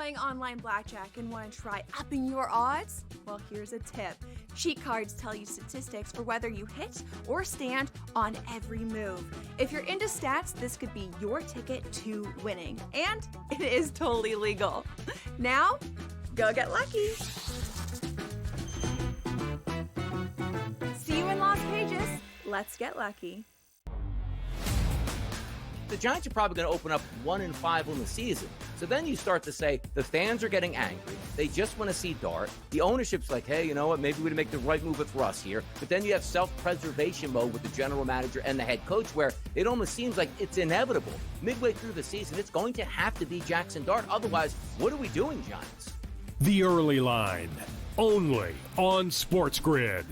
playing online blackjack and want to try upping your odds? Well, here's a tip. Cheat cards tell you statistics for whether you hit or stand on every move. If you're into stats, this could be your ticket to winning. And it is totally legal. Now, go get lucky. See you in Las Vegas. Let's get lucky. The Giants are probably going to open up 1-5 on the season. So then you start to say the fans are getting angry. They just want to see Dart. The ownership's like, hey, you know what? Maybe we'd make the right move with Russ here. But then you have self-preservation mode with the general manager and the head coach where it almost seems like it's inevitable. Midway through the season, it's going to have to be Jackson Dart. Otherwise, what are we doing, Giants? The Early Line, only on SportsGrid.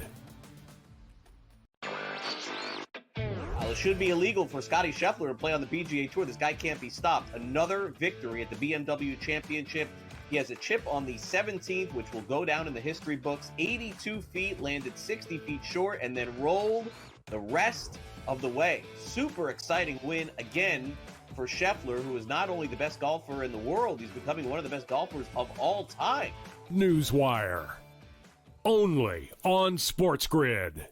It should be illegal for Scottie Scheffler to play on the PGA Tour. This guy can't be stopped. Another victory at the BMW Championship. He has a chip on the 17th, which will go down in the history books. 82 feet, landed 60 feet short, and then rolled the rest of the way. Super exciting win again for Scheffler, who is not only the best golfer in the world, he's becoming one of the best golfers of all time. Newswire, only on SportsGrid.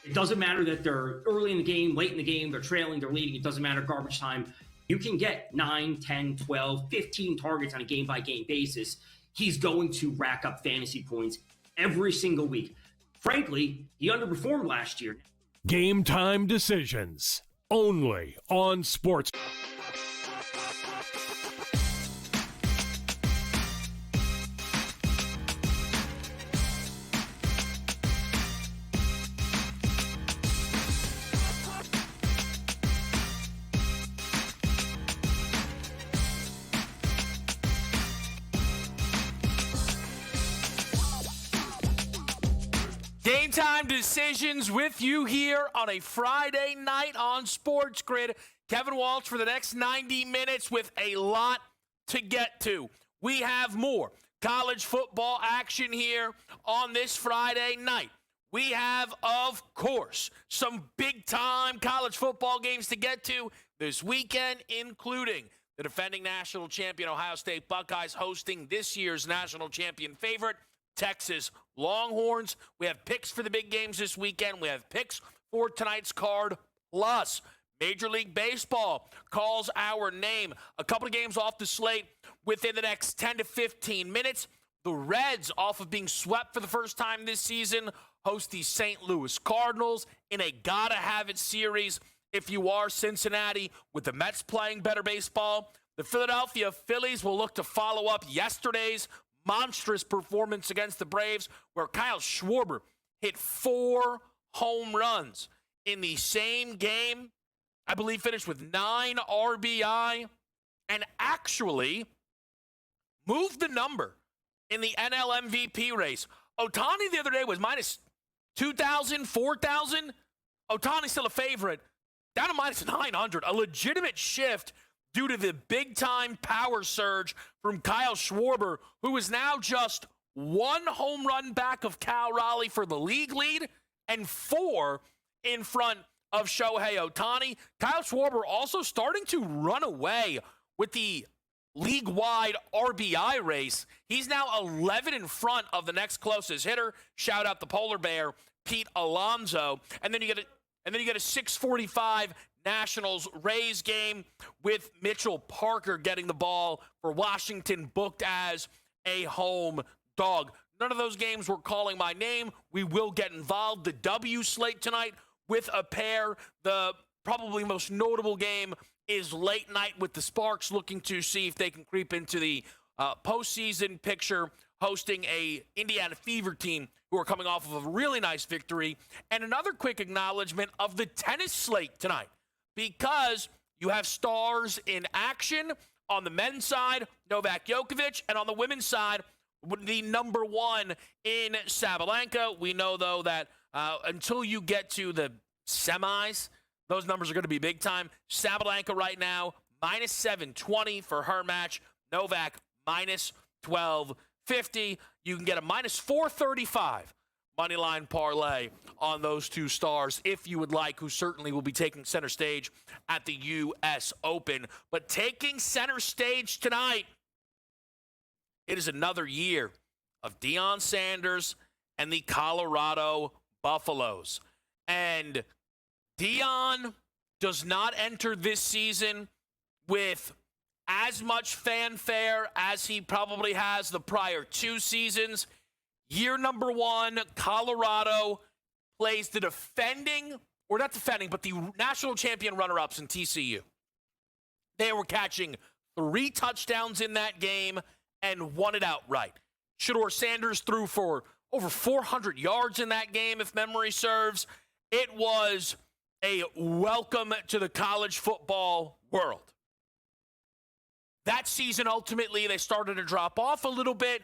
It doesn't matter that they're early in the game, late in the game, they're trailing, they're leading. It doesn't matter garbage time. You can get 9, 10, 12, 15 targets on a game-by-game basis. He's going to rack up fantasy points every single week. Frankly, he underperformed last year. Game time decisions, only on Sports. Game time decisions with you here on a Friday night on SportsGrid. Kevin Walsh for the next 90 minutes with a lot to get to. We have more college football action here on this Friday night. We have, of course, some big-time college football games to get to this weekend, including the defending national champion Ohio State Buckeyes hosting this year's national champion favorite, Texas Longhorns. We have picks for the big games this weekend. We have picks for tonight's card. Plus, Major League Baseball calls our name. A couple of games off the slate within the next 10 to 15 minutes. The Reds, off of being swept for the first time this season, host the St. Louis Cardinals in a gotta-have-it series. If you are Cincinnati, with the Mets playing better baseball, the Philadelphia Phillies will look to follow up yesterday's monstrous performance against the Braves, where Kyle Schwarber hit 4 home runs in the same game. I believe finished with 9 RBI and actually moved the number in the NL MVP race. Ohtani the other day was minus 2,000, 4,000. Ohtani's still a favorite, down to minus 900. A legitimate shift due to the big-time power surge from Kyle Schwarber, who is now just 1 home run back of Cal Raleigh for the league lead and 4 in front of Shohei Ohtani. Kyle Schwarber also starting to run away with the league-wide RBI race. He's now 11 in front of the next closest hitter. Shout out the polar bear, Pete Alonso. And then you get a 6:45 Nationals-Rays game with Mitchell Parker getting the ball for Washington, booked as a home dog. None of those games were calling my name. We will get involved. The W slate tonight with a pair. The probably most notable game is late night with the Sparks looking to see if they can creep into the postseason picture, hosting a Indiana Fever team who are coming off of a really nice victory. And another quick acknowledgement of the tennis slate tonight, because you have stars in action on the men's side, Novak Djokovic, and on the women's side, the number 1 in Sabalenka. We know, though, that until you get to the semis, those numbers are going to be big time. Sabalenka right now, minus 720 for her match. Novak, minus 1250. You can get a minus 435 moneyline parlay on those two stars if you would like, who certainly will be taking center stage at the U.S. Open. But taking center stage tonight, it is another year of Deion Sanders and the Colorado Buffaloes. And Deion does not enter this season with as much fanfare as he probably has the prior two seasons. Year number one, Colorado plays the the national champion runner-ups in TCU. They were catching 3 touchdowns in that game and won it outright. Shedeur Sanders threw for over 400 yards in that game, if memory serves. It was a welcome to the college football world. That season, ultimately, they started to drop off a little bit,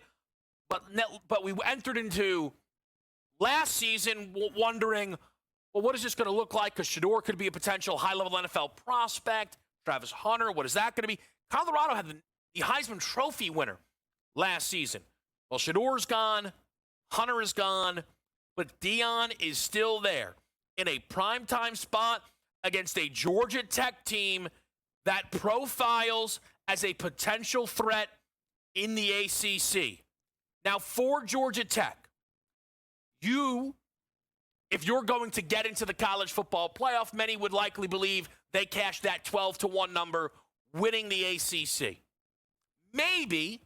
but we entered into last season wondering, well, what is this going to look like? Because Shedeur could be a potential high-level NFL prospect. Travis Hunter, what is that going to be? Colorado had the Heisman Trophy winner last season. Well, Shedeur's gone, Hunter is gone, but Deion is still there in a primetime spot against a Georgia Tech team that profiles as a potential threat in the ACC. Now, for Georgia Tech, if you're going to get into the college football playoff, many would likely believe they cashed that 12-1 number, winning the ACC. Maybe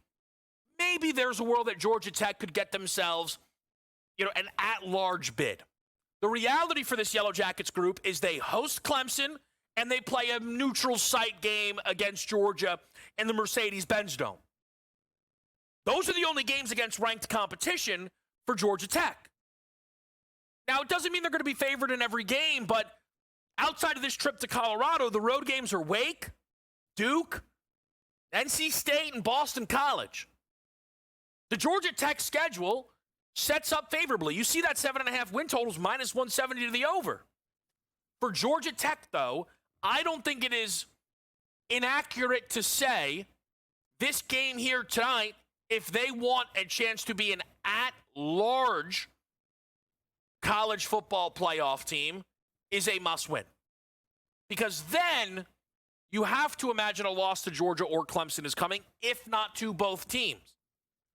there's a world that Georgia Tech could get themselves, an at-large bid. The reality for this Yellow Jackets group is they host Clemson and they play a neutral site game against Georgia in the Mercedes-Benz Dome. Those are the only games against ranked competition for Georgia Tech. Now, it doesn't mean they're going to be favored in every game, but outside of this trip to Colorado, the road games are Wake, Duke, NC State, and Boston College. The Georgia Tech schedule sets up favorably. You see that 7.5 win totals minus 170 to the over. For Georgia Tech, though, I don't think it is inaccurate to say this game here tonight, if they want a chance to be an at-large college football playoff team, is a must-win. Because then you have to imagine a loss to Georgia or Clemson is coming, if not to both teams.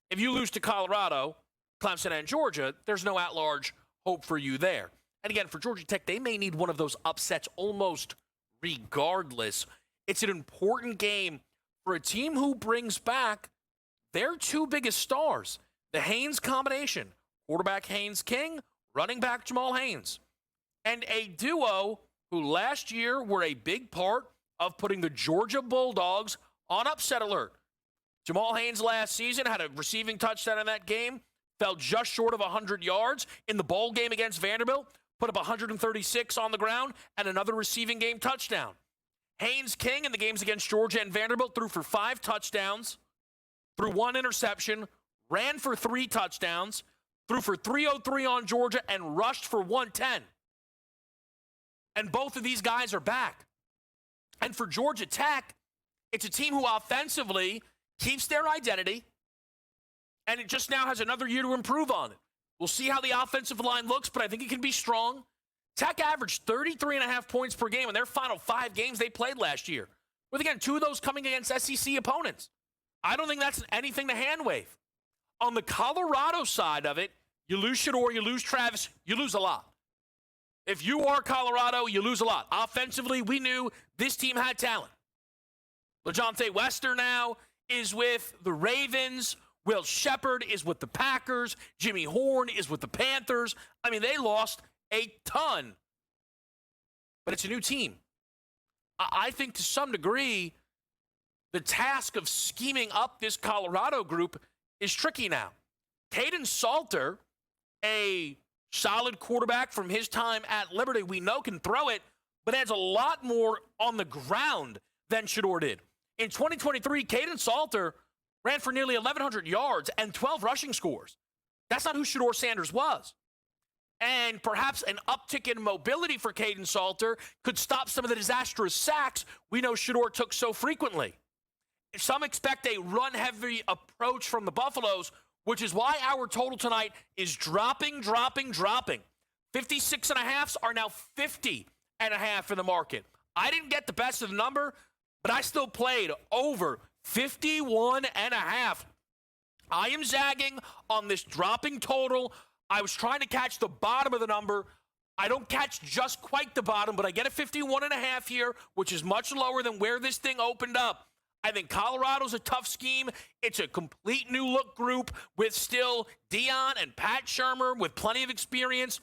If you lose to Colorado, Clemson, and Georgia, there's no at-large hope for you there. And again, for Georgia Tech, they may need one of those upsets almost regardless. It's an important game for a team who brings back their 2 biggest stars, the Haynes combination, quarterback Haynes King, running back Jamal Haynes, and a duo who last year were a big part of putting the Georgia Bulldogs on upset alert. Jamal Haynes last season had a receiving touchdown in that game, fell just short of 100 yards. In the bowl game against Vanderbilt, put up 136 on the ground and another receiving game touchdown. Haynes King in the games against Georgia and Vanderbilt threw for 5 touchdowns, threw 1 interception, ran for 3 touchdowns, threw for 303 on Georgia, and rushed for 110. And both of these guys are back. And for Georgia Tech, it's a team who offensively keeps their identity, and it just now has another year to improve on it. We'll see how the offensive line looks, but I think it can be strong. Tech averaged 33.5 points per game in their final 5 games they played last year, with, again, 2 of those coming against SEC opponents. I don't think that's anything to hand wave. On the Colorado side of it, you lose Shedeur, you lose Travis, you lose a lot. If you are Colorado, you lose a lot. Offensively, we knew this team had talent. LaJohntay Wester now is with the Ravens. Will Shepard is with the Packers. Jimmy Horn is with the Panthers. I mean, they lost a ton. But it's a new team. I think to some degree, the task of scheming up this Colorado group is tricky now. Caden Salter, a solid quarterback from his time at Liberty, we know can throw it, but adds a lot more on the ground than Shedeur did. In 2023, Caden Salter ran for nearly 1,100 yards and 12 rushing scores. That's not who Shedeur Sanders was. And perhaps an uptick in mobility for Caden Salter could stop some of the disastrous sacks we know Shedeur took so frequently. Some expect a run-heavy approach from the Buffaloes, which is why our total tonight is dropping. 56.5s are now 50.5 in the market. I didn't get the best of the number, but I still played over 51.5. I am zagging on this dropping total. I was trying to catch the bottom of the number. I don't catch just quite the bottom, but I get a 51.5 here, which is much lower than where this thing opened up. I think Colorado's a tough scheme. It's a complete new look group with still Dion and Pat Shurmur with plenty of experience,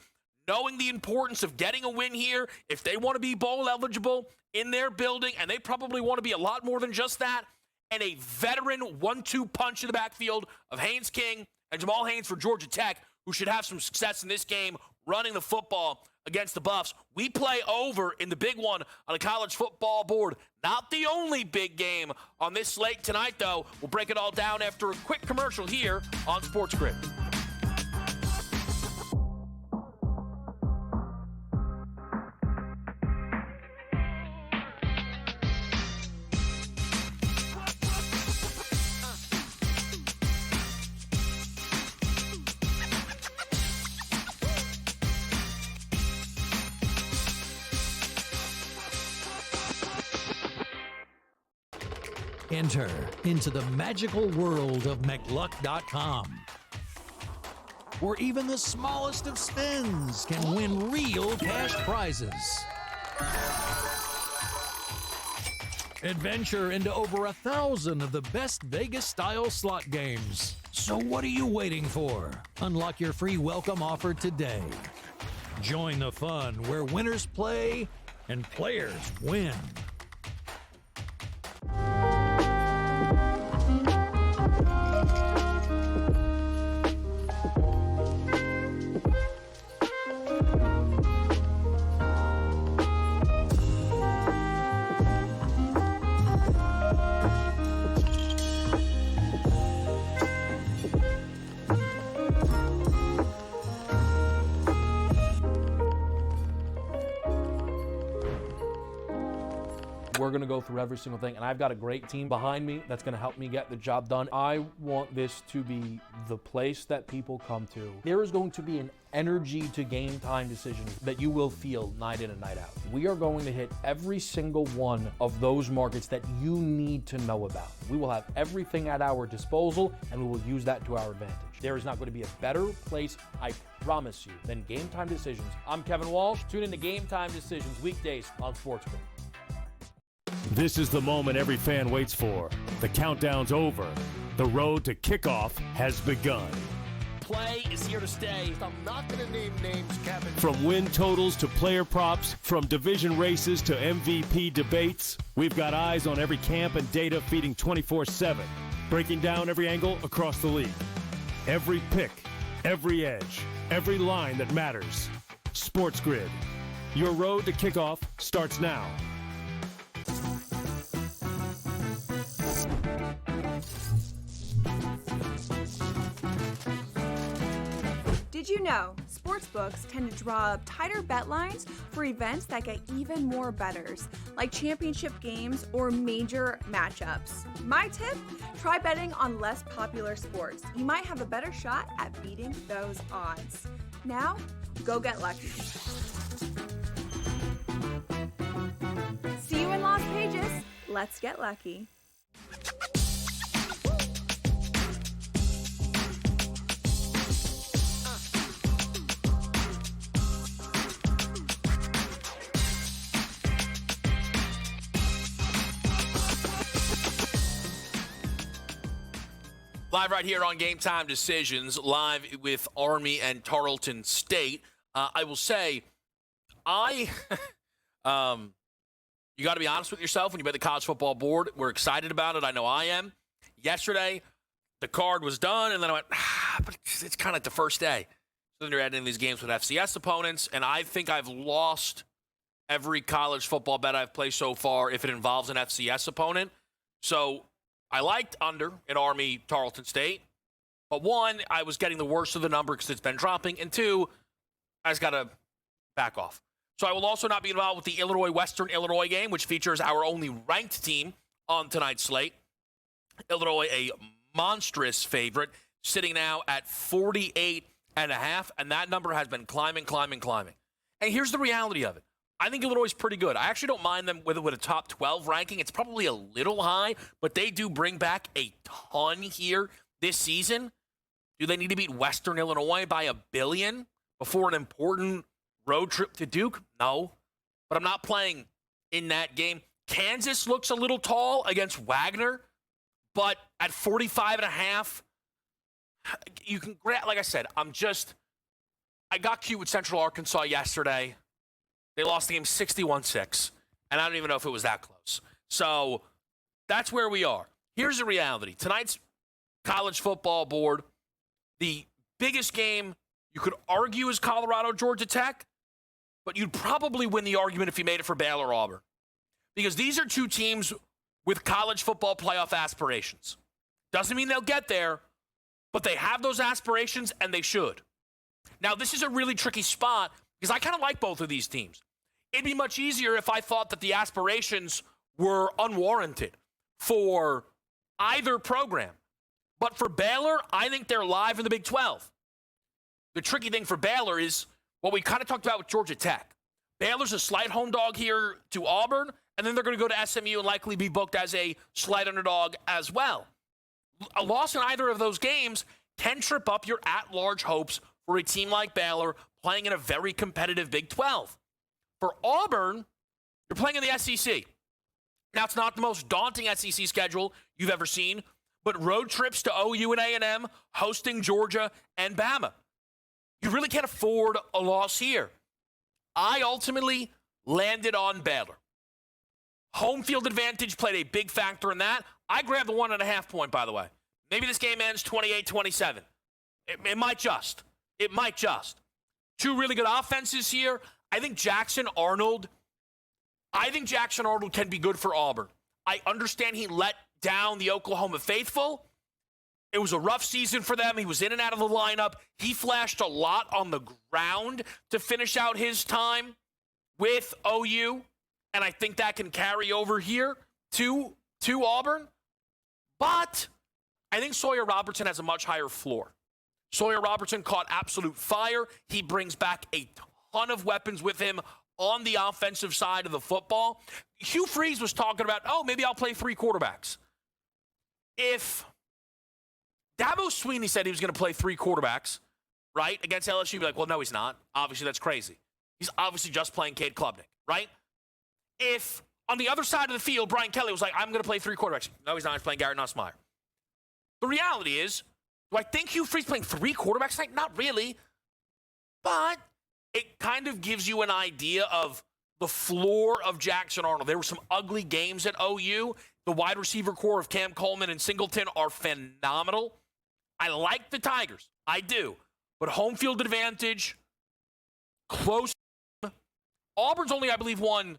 knowing the importance of getting a win here if they want to be bowl eligible in their building, and they probably want to be a lot more than just that, and a veteran 1-2 punch in the backfield of Haynes King and Jamal Haynes for Georgia Tech, who should have some success in this game running the football against the Buffs. We play over in the big one on a college football board. Not the only big game on this slate tonight, though. We'll break it all down after a quick commercial here on SportsGrid. Enter into the magical world of McLuck.com, where even the smallest of spins can win real cash prizes. Adventure into over 1,000 of the best Vegas-style slot games. So what are you waiting for? Unlock your free welcome offer today. Join the fun where winners play and players win. We're going to go through every single thing, and I've got a great team behind me that's going to help me get the job done. I want this to be the place that people come to. There is going to be an energy to game time decisions that you will feel night in and night out. We are going to hit every single one of those markets that you need to know about. We will have everything at our disposal, and we will use that to our advantage. There is not going to be a better place, I promise you, than Game Time Decisions. I'm Kevin Walsh. Tune in to Game Time Decisions weekdays on SportsGrid. This is the moment every fan waits for. The countdown's over. The road to kickoff has begun. Play is here to stay. I'm not going to name names, Kevin. From win totals to player props, from division races to MVP debates, we've got eyes on every camp and data feeding 24/7, breaking down every angle across the league. Every pick, every edge, every line that matters. SportsGrid. Your road to kickoff starts now. Did you know sportsbooks tend to draw up tighter bet lines for events that get even more bettors, like championship games or major matchups? My tip? Try betting on less popular sports. You might have a better shot at beating those odds. Now, go get lucky. See you in Las Vegas. Let's get lucky. Live right here on Game Time Decisions, live with Army and Tarleton State. I will say, you got to be honest with yourself when you bet the college football board. We're excited about it. I know I am. Yesterday, the card was done, and then I went, but it's kind of like the first day. So then you're adding these games with FCS opponents, and I think I've lost every college football bet I've placed so far if it involves an FCS opponent. So I liked under in Army Tarleton State, but one, I was getting the worst of the number because it's been dropping, and two, I just got to back off. So I will also not be involved with the Illinois-Western Illinois game, which features our only ranked team on tonight's slate. Illinois, a monstrous favorite. sitting now at 48.5, and that number has been climbing. And here's the reality of it. I think Illinois is pretty good. I actually don't mind them with a top 12 ranking. It's probably a little high, but they do bring back a ton here this season. Do they need to beat Western Illinois by $1 billion before an important road trip to Duke? No, but I'm not playing in that game. Kansas looks a little tall against Wagner, but at 45.5, you can grab, like I said, I got cute with Central Arkansas yesterday. They lost the game 61-6, and I don't even know if it was that close. So that's where we are. Here's the reality. Tonight's college football board, the biggest game you could argue is Colorado-Georgia Tech, but you'd probably win the argument if you made it for Baylor-Auburn. Because these are two teams with college football playoff aspirations. Doesn't mean they'll get there, but they have those aspirations, and they should. Now, this is a really tricky spot because I kind of like both of these teams. It'd be much easier if I thought that the aspirations were unwarranted for either program. But for Baylor, I think they're live in the Big 12. The tricky thing for Baylor is what we kind of talked about with Georgia Tech. Baylor's a slight home dog here to Auburn, and then they're going to go to SMU and likely be booked as a slight underdog as well. A loss in either of those games can trip up your at-large hopes for a team like Baylor playing in a very competitive Big 12. For Auburn, you're playing in the SEC. Now, it's not the most daunting SEC schedule you've ever seen, but road trips to OU and A&M, hosting Georgia and Bama. You really can't afford a loss here. I ultimately landed on Baylor. Home field advantage played a big factor in that. I grabbed the 1.5 point, by the way. Maybe this game ends 28-27. It might just. It might just. Two really good offenses here. I think Jackson Arnold can be good for Auburn. I understand he let down the Oklahoma faithful. It was a rough season for them. He was in and out of the lineup. He flashed a lot on the ground to finish out his time with OU, and I think that can carry over here to Auburn. But I think Sawyer Robertson has a much higher floor. Sawyer Robertson caught absolute fire. He brings back a ton of weapons with him on the offensive side of the football. Hugh Freeze was talking about, maybe I'll play 3 quarterbacks. If Dabo Swinney said he was going to play 3 quarterbacks, right, against LSU, you'd be like, well, no, he's not. Obviously, that's crazy. He's obviously just playing Cade Klubnik, right? If on the other side of the field, Brian Kelly was like, I'm going to play 3 quarterbacks. No, he's not. He's playing Garrett Nussmeier. The reality is, do I think Hugh Freeze playing 3 quarterbacks tonight? Not really. But it kind of gives you an idea of the floor of Jackson Arnold. There were some ugly games at OU. The wide receiver core of Cam Coleman and Singleton are phenomenal. I like the Tigers. I do. But home field advantage, close. Auburn's only, I believe, won.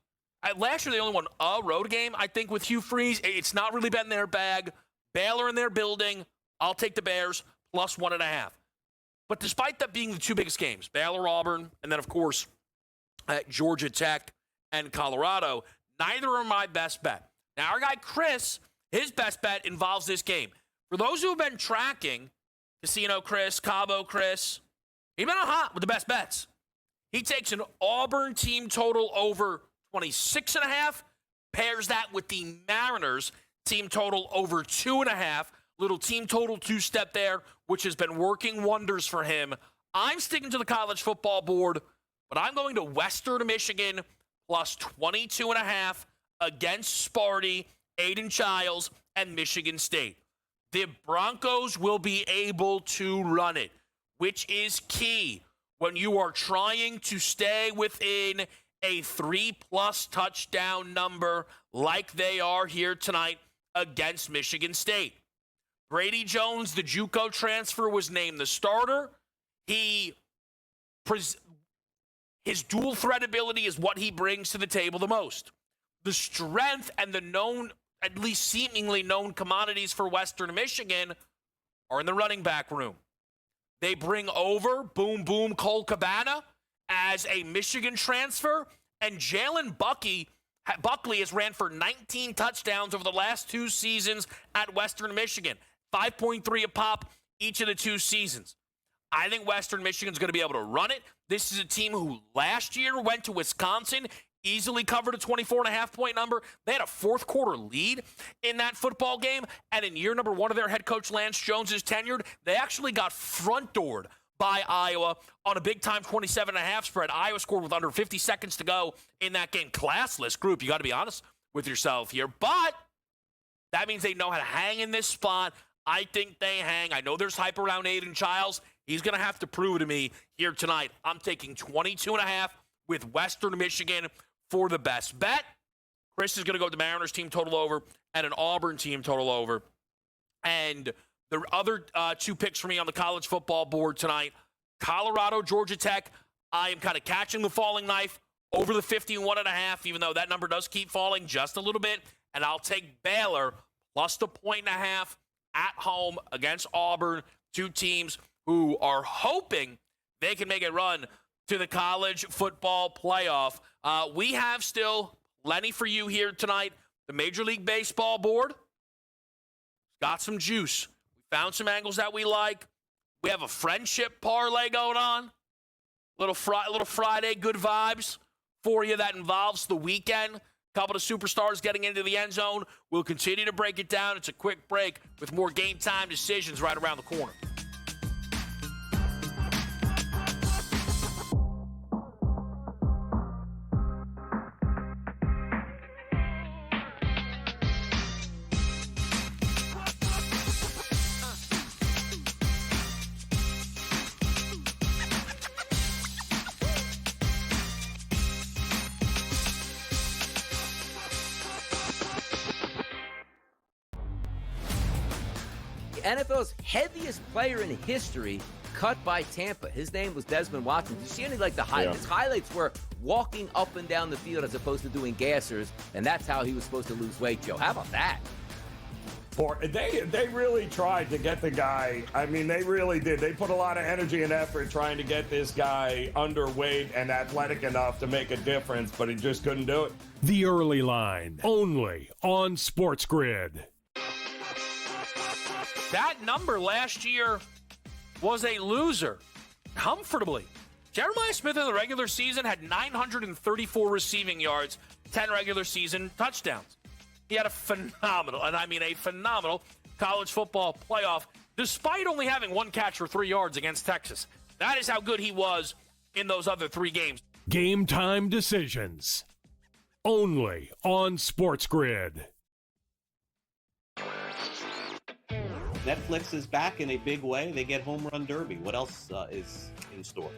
Last year, they only won a road game, I think, with Hugh Freeze. It's not really been their bag. Baylor in their building. I'll take the Bears plus 1.5. But despite that being the 2 biggest games, Baylor, Auburn, and then, of course, Georgia Tech and Colorado, neither are my best bet. Now, our guy Chris, his best bet involves this game. For those who have been tracking, Casino Chris, Cabo Chris, he's been on hot with the best bets. He takes an Auburn team total over 26.5, pairs that with the Mariners team total over 2.5. Little team total 2-step there, which has been working wonders for him. I'm sticking to the college football board, but I'm going to Western Michigan plus 22.5 against Sparty, Aiden Childs, and Michigan State. The Broncos will be able to run it, which is key when you are trying to stay within a 3+ touchdown number like they are here tonight against Michigan State. Brady Jones, the JUCO transfer, was named the starter. His dual threat ability is what he brings to the table the most. The strength and the known, at least seemingly known commodities for Western Michigan are in the running back room. They bring over Cole Cabana as a Michigan transfer, and Jalen Buckley has ran for 19 touchdowns over the last 2 seasons at Western Michigan. 5.3 a pop each of the 2 seasons. I think Western Michigan's going to be able to run it. This is a team who last year went to Wisconsin, easily covered a 24.5-point number. They had a fourth-quarter lead in that football game, and in year number 1 of their head coach Lance Jones' tenured, they actually got front-doored by Iowa on a big-time 27.5 spread. Iowa scored with under 50 seconds to go in that game. Classless group, you got to be honest with yourself here, but that means they know how to hang in this spot. I think they hang. I know there's hype around Aiden Childs. He's going to have to prove to me here tonight. I'm taking 22.5 with Western Michigan for the best bet. Chris is going to go with the Mariners team total over and an Auburn team total over. And the other 2 picks for me on the college football board tonight, Colorado, Georgia Tech. I am kind of catching the falling knife over the 51.5, even though that number does keep falling just a little bit. And I'll take Baylor plus the 1.5 at home against Auburn, 2 teams who are hoping they can make a run to the college football playoff. We have still plenty for you here tonight. The Major League Baseball board got some juice. We found some angles that we like. We have a friendship parlay going on. Little Friday good vibes for you that involves the weekend. Couple of superstars getting into the end zone. We'll continue to break it down. It's a quick break with more game time decisions right around the corner. NFL's heaviest player in history cut by Tampa. His name was Desmond Watson. Did you see any the highlights? His highlights were walking up and down the field as opposed to doing gassers, and that's how he was supposed to lose weight, Joe. How about that? They really tried to get the guy. I mean, they really did. They put a lot of energy and effort trying to get this guy underweight and athletic enough to make a difference, but he just couldn't do it. The Early Line, only on SportsGrid. That number last year was a loser, comfortably. Jeremiah Smith in the regular season had 934 receiving yards, 10 regular season touchdowns. He had a phenomenal, and I mean a phenomenal, college football playoff, despite only having 1 catch for 3 yards against Texas. That is how good he was in those other 3 games. Game time decisions, only on SportsGrid. Netflix is back in a big way. They get Home Run Derby. What else is in store?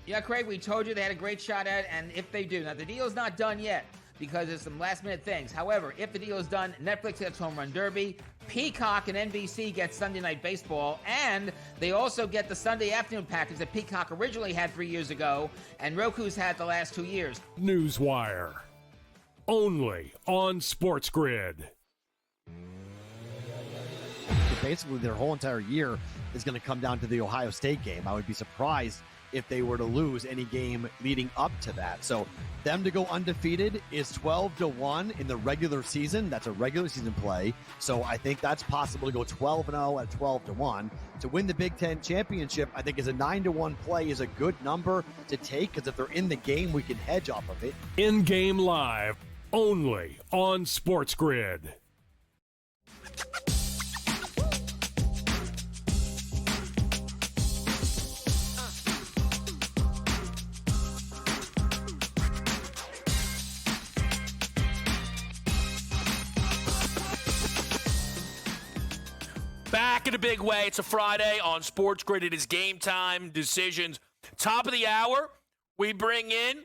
Yeah, Craig, we told you they had a great shot at it, and if they do. Now, the deal's not done yet because there's some last-minute things. However, if the deal is done, Netflix gets Home Run Derby, Peacock and NBC get Sunday Night Baseball, and they also get the Sunday afternoon package that Peacock originally had 3 years ago, and Roku's had the last 2 years. Newswire, only on SportsGrid. Basically, their whole entire year is going to come down to the Ohio State game. I would be surprised if they were to lose any game leading up to that. So them to go undefeated is 12-1 in the regular season. That's a regular season play. So I think that's possible to go 12-0 at 12-1. To win the Big Ten championship, I think is a 9-1 play is a good number to take because if they're in the game, we can hedge off of it. In-game live, only on SportsGrid. Back in a big way. It's a Friday on SportsGrid. It is game time decisions. Top of the hour, we bring in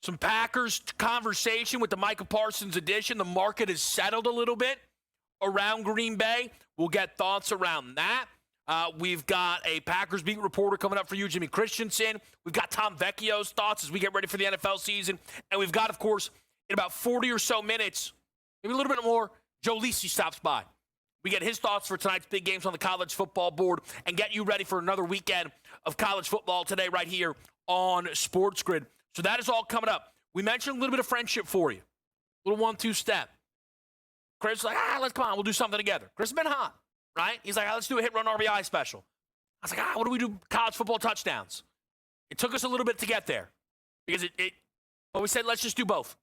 some Packers conversation with the Micah Parsons edition. The market has settled a little bit around Green Bay. We'll get thoughts around that. We've got a Packers beat reporter coming up for you, Jimmy Christensen. We've got Tom Vecchio's thoughts as we get ready for the NFL season. And we've got, of course, in about 40 or so minutes, maybe a little bit more, Joe Lisi stops by. We get his thoughts for tonight's big games on the college football board and get you ready for another weekend of college football today right here on SportsGrid. So that is all coming up. We mentioned a little bit of friendship for you. A little 1-2 step. Chris is like, let's come on, we'll do something together. Chris has been hot. right? He's like, let's do a hit run RBI special. I was like, what do we do? College football touchdowns. It took us a little bit to get there because but we said, let's just do both.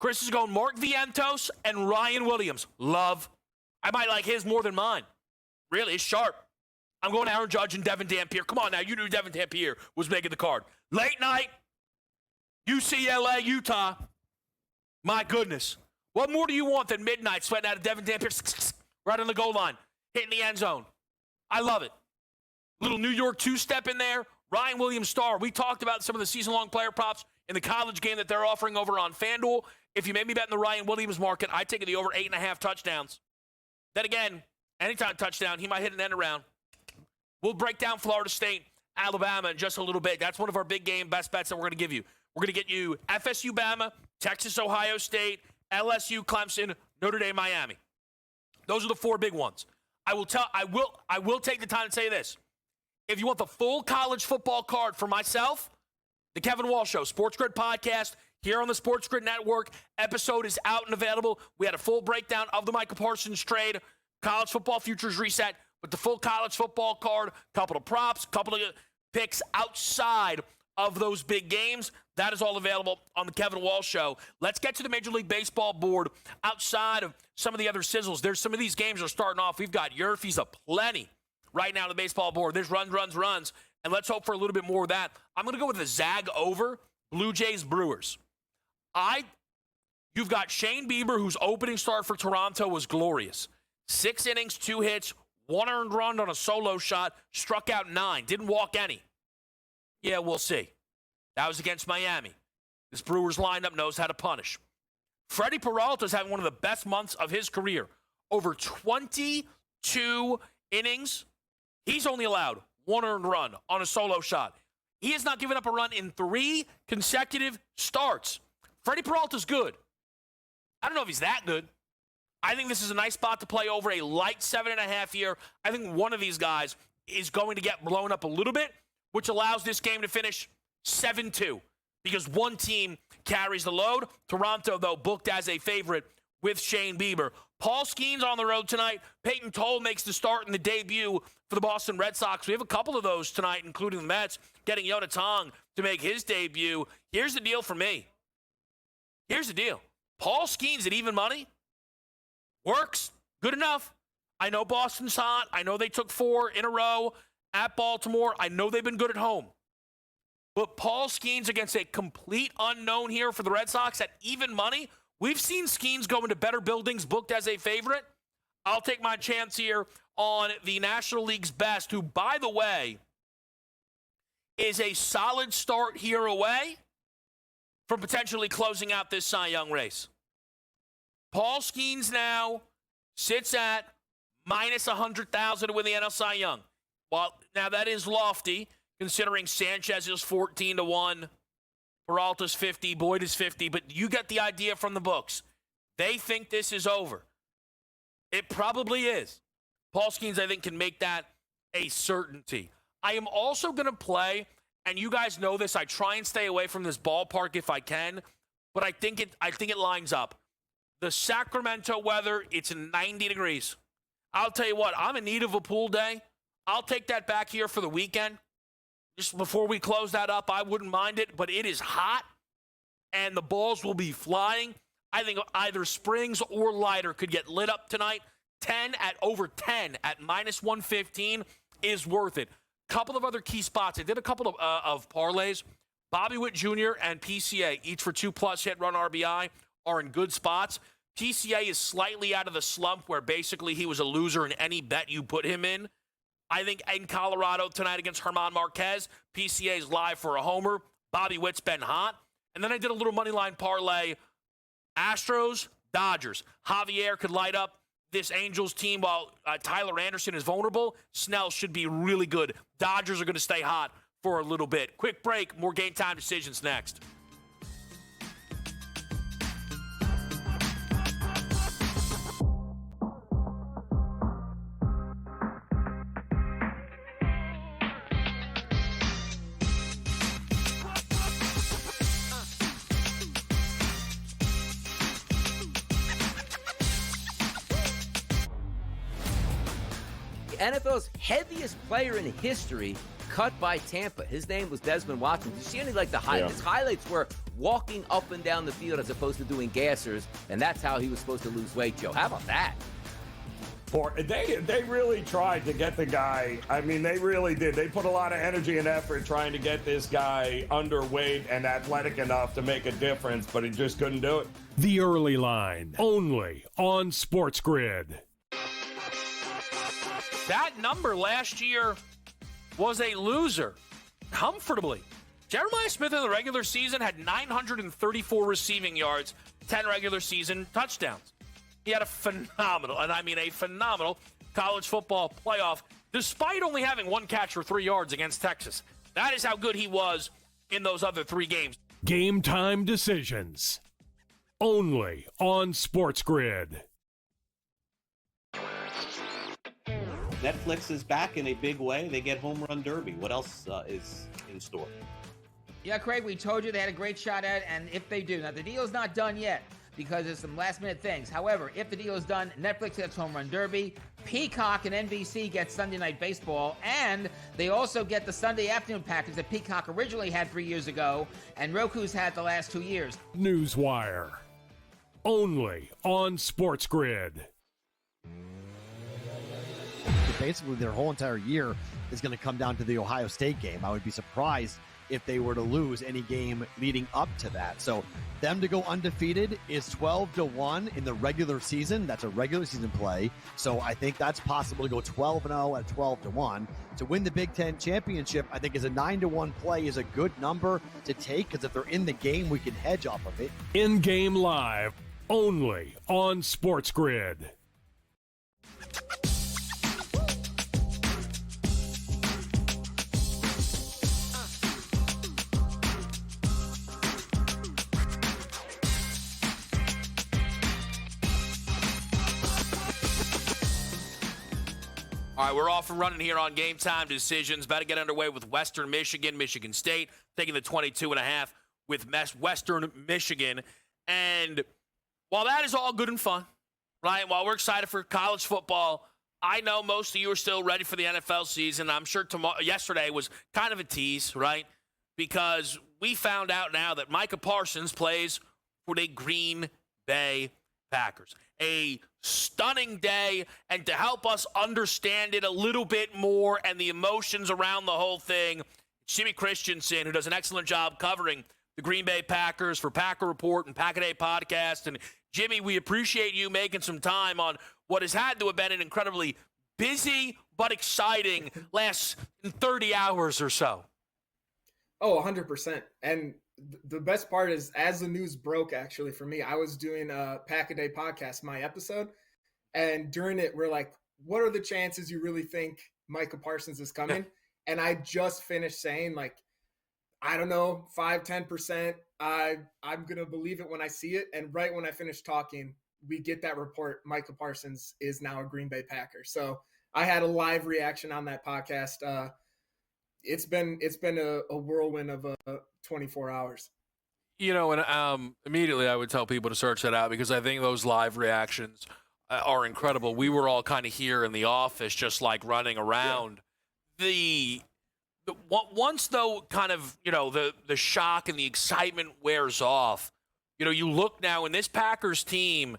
Chris is going Mark Vientos and Ryan Williams. Love. I might like his more than mine. Really, it's sharp. I'm going Aaron Judge and Devin Dampier. Come on now, you knew Devin Dampier was making the card. Late night, UCLA, Utah. My goodness. What more do you want than midnight sweating out of Devin Dampier right on the goal line, hitting the end zone? I love it. Little New York two-step in there. Ryan Williams star. We talked about some of the season-long player props in the college game that they're offering over on FanDuel. If you made me bet in the Ryan Williams market, I'd take the over 8.5 touchdowns. Then again, anytime touchdown, he might hit an end around. We'll break down Florida State, Alabama in just a little bit. That's one of our big game best bets that we're going to give you. We're going to get you FSU, Bama, Texas, Ohio State, LSU, Clemson, Notre Dame, Miami. Those are the 4 big ones. I will take the time to say this. If you want the full college football card for myself, the Kevin Walsh Show, SportsGrid podcast, here on the SportsGrid Network. Episode is out and available. We had a full breakdown of the Micah Parsons trade, college football futures reset with the full college football card, couple of props, couple of picks outside of those big games. That is all available on the Kevin Walsh Show. Let's get to the Major League Baseball board outside of some of the other sizzles. There's some of these games are starting off. We've got Yerfe's aplenty right now on the baseball board. There's runs. And let's hope for a little bit more of that. I'm going to go with the Zag over, Blue Jays, Brewers. You've got Shane Bieber, whose opening start for Toronto was glorious. 6 innings, 2 hits, 1 earned run on a solo shot, struck out 9, didn't walk any. Yeah, we'll see. That was against Miami. This Brewers lineup knows how to punish. Freddie Peralta's having one of the best months of his career. Over 22 innings. He's only allowed 1 earned run on a solo shot. He has not given up a run in 3 consecutive starts. Freddie Peralta's good. I don't know if he's that good. I think this is a nice spot to play over a light 7.5 here. I think one of these guys is going to get blown up a little bit, which allows this game to finish 7-2 because one team carries the load. Toronto, though, booked as a favorite with Shane Bieber. Paul Skeens on the road tonight. Peyton Toll makes the start in the debut for the Boston Red Sox. We have a couple of those tonight, including the Mets, getting Yona Tong to make his debut. Here's the deal for me. Here's the deal. Paul Skeens at even money works. Good enough. I know Boston's hot. I know they took 4 in a row at Baltimore. I know they've been good at home. But Paul Skeens against a complete unknown here for the Red Sox at even money. We've seen Skeens go into better buildings booked as a favorite. I'll take my chance here on the National League's best, who, by the way, is a solid start here away from potentially closing out this Cy Young race. Paul Skeens now sits at minus 100,000 to win the NL Cy Young. Well, now that is lofty, considering Sanchez is 14-1, Peralta's 50, Boyd is 50, but you get the idea from the books. They think this is over. It probably is. Paul Skeens, I think, can make that a certainty. I am also going to play, and you guys know this, I try and stay away from this ballpark if I can, but I think it lines up. The Sacramento weather, it's 90 degrees. I'll tell you what, I'm in need of a pool day. I'll take that back here for the weekend. Just before we close that up, I wouldn't mind it, but it is hot, and the balls will be flying. I think either Springs or Leiter could get lit up tonight. Over 10 at minus 115 is worth it. Couple of other key spots. I did a couple of parlays. Bobby Witt Jr. and PCA, each for 2+ hit run RBI, are in good spots. PCA is slightly out of the slump where basically he was a loser in any bet you put him in. I think in Colorado tonight against German Marquez, PCA is live for a homer. Bobby Witt's been hot. And then I did a little money line parlay. Astros, Dodgers. Javier could light up this Angels team while Tyler Anderson is vulnerable. Snell should be really good. Dodgers are going to stay hot for a little bit. Quick break. More Game Time decisions next. NFL's heaviest player in history cut by Tampa. His name was Desmond Watson. Did you see any the highlights? His highlights were walking up and down the field as opposed to doing gassers, and that's how he was supposed to lose weight, Joe. How about that? They really tried to get the guy. I mean, they really did. They put a lot of energy and effort trying to get this guy underweight and athletic enough to make a difference, but he just couldn't do it. The Early Line, only on SportsGrid. That number last year was a loser, comfortably. Jeremiah Smith in the regular season had 934 receiving yards, 10 regular season touchdowns. He had a phenomenal, and I mean a phenomenal, college football playoff, despite only having one catch for 3 yards against Texas. That is how good he was in those other 3 games. Game time decisions, only on SportsGrid. Netflix is back in a big way. They get Home Run Derby. What else is in store? Yeah, Craig, we told you they had a great shot at it, and if they do. Now, the deal's not done yet because there's some last-minute things. However, if the deal is done, Netflix gets Home Run Derby, Peacock and NBC get Sunday Night Baseball, and they also get the Sunday afternoon package that Peacock originally had 3 years ago, and Roku's had the last 2 years. Newswire, only on SportsGrid. Basically, their whole entire year is going to come down to the Ohio State game. I would be surprised if they were to lose any game leading up to that. So them to go undefeated is 12-1 in the regular season. That's a regular season play. So I think that's possible to go 12-0 at 12-1. To win the Big Ten championship, I think is a 9-1 play is a good number to take, because if they're in the game, we can hedge off of it. In-game live, only on SportsGrid. All right, we're off and running here on Game Time Decisions. About to get underway with Western Michigan, Michigan State, taking the 22.5 with Western Michigan. And while that is all good and fun, right, while we're excited for college football, I know most of you are still ready for the NFL season. I'm sure yesterday was kind of a tease, right, because we found out now that Micah Parsons plays for the Green Bay Packers. A stunning day, and to help us understand it a little bit more and the emotions around the whole thing, Jimmy Christensen, who does an excellent job covering the Green Bay Packers for Packer Report and Pack-A-Day Podcast. And Jimmy, we appreciate you making some time on what has had to have been an incredibly busy but exciting last 30 hours or so. Oh, 100%. And the best part is, as the news broke, actually, for me, I was doing a Pack-A-Day Podcast, my episode. And during it, we're like, what are the chances you really think Micah Parsons is coming? And I just finished saying, like, I don't know, 5-10%. I'm going to believe it when I see it. And right when I finished talking, we get that report, Micah Parsons is now a Green Bay Packer. So I had a live reaction on that podcast. It's been a whirlwind of 24 hours. You know, and immediately I would tell people to search that out, because I think those live reactions are incredible. We were all kind of here in the office, just like running around. Yeah. Once though, kind of, you know, the shock and the excitement wears off, you know, you look now in this Packers team,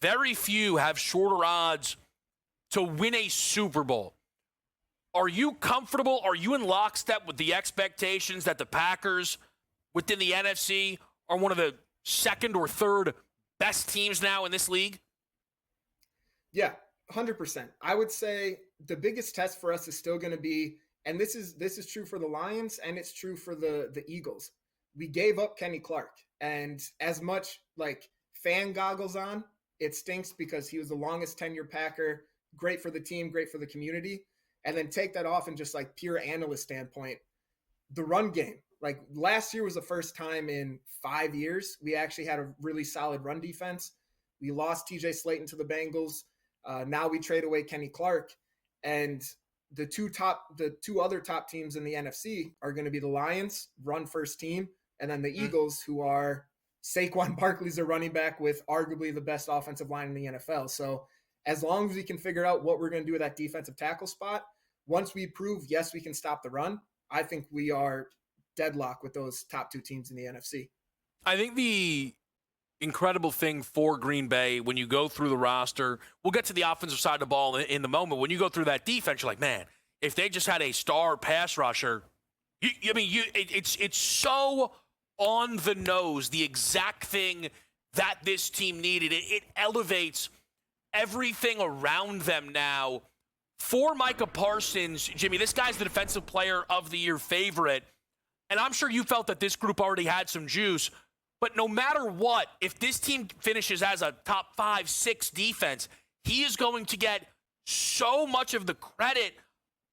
very few have shorter odds to win a Super Bowl. Are you comfortable? Are you in lockstep with the expectations that the Packers within the NFC are one of the second or third best teams now in this league? Yeah, 100%. I would say the biggest test for us is still going to be, and this is true for the Lions and it's true for the Eagles. We gave up Kenny Clark, and as much like fan goggles on, it stinks because he was the longest tenured Packer, great for the team, great for the community. And then take that off and just like pure analyst standpoint, the run game. Like last year was the first time in 5 years we actually had a really solid run defense. We lost TJ Slayton to the Bengals. Now we trade away Kenny Clark, and the two other top teams in the NFC are going to be the Lions, run first team, and then the Eagles, who are Saquon Barkley's a running back with arguably the best offensive line in the NFL. So as long as we can figure out what we're going to do with that defensive tackle spot, once we prove, yes, we can stop the run, I think we are deadlocked with those top 2 teams in the NFC. I think the incredible thing for Green Bay, when you go through the roster, we'll get to the offensive side of the ball in the moment. When you go through that defense, you're like, man, if they just had a star pass rusher, it's so on the nose, the exact thing that this team needed. It elevates everything around them now. For Micah Parsons, Jimmy, this guy's the Defensive Player of the Year favorite, and I'm sure you felt that this group already had some juice. But no matter what, if this team finishes as a top 5, 6 defense, he is going to get so much of the credit.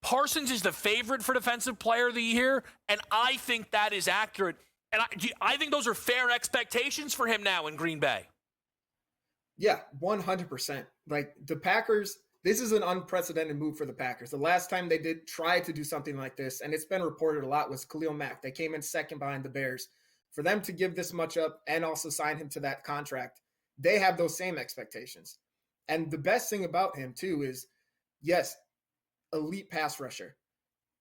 Parsons is the favorite for Defensive Player of the Year, and I think that is accurate. And I think those are fair expectations for him now in Green Bay. Yeah, 100%. Like the Packers, this is an unprecedented move for the Packers. The last time they did try to do something like this, and it's been reported a lot, was Khalil Mack. They came in second behind the Bears. For them to give this much up and also sign him to that contract, they have those same expectations. And the best thing about him, too, is, yes, elite pass rusher,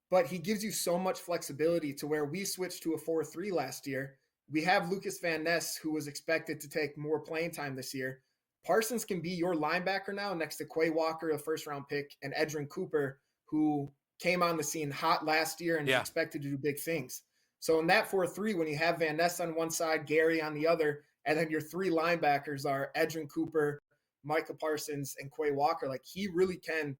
but he gives you so much flexibility to where we switched to a 4-3 last year. We have Lucas Van Ness, who was expected to take more playing time this year. Parsons can be your linebacker now next to Quay Walker, a first-round pick, and Edgerrin Cooper, who came on the scene hot last year and is expected to do big things. So in that 4-3, when you have Van Ness on one side, Gary on the other, and then your 3 linebackers are Edgerrin Cooper, Micah Parsons, and Quay Walker, like he really can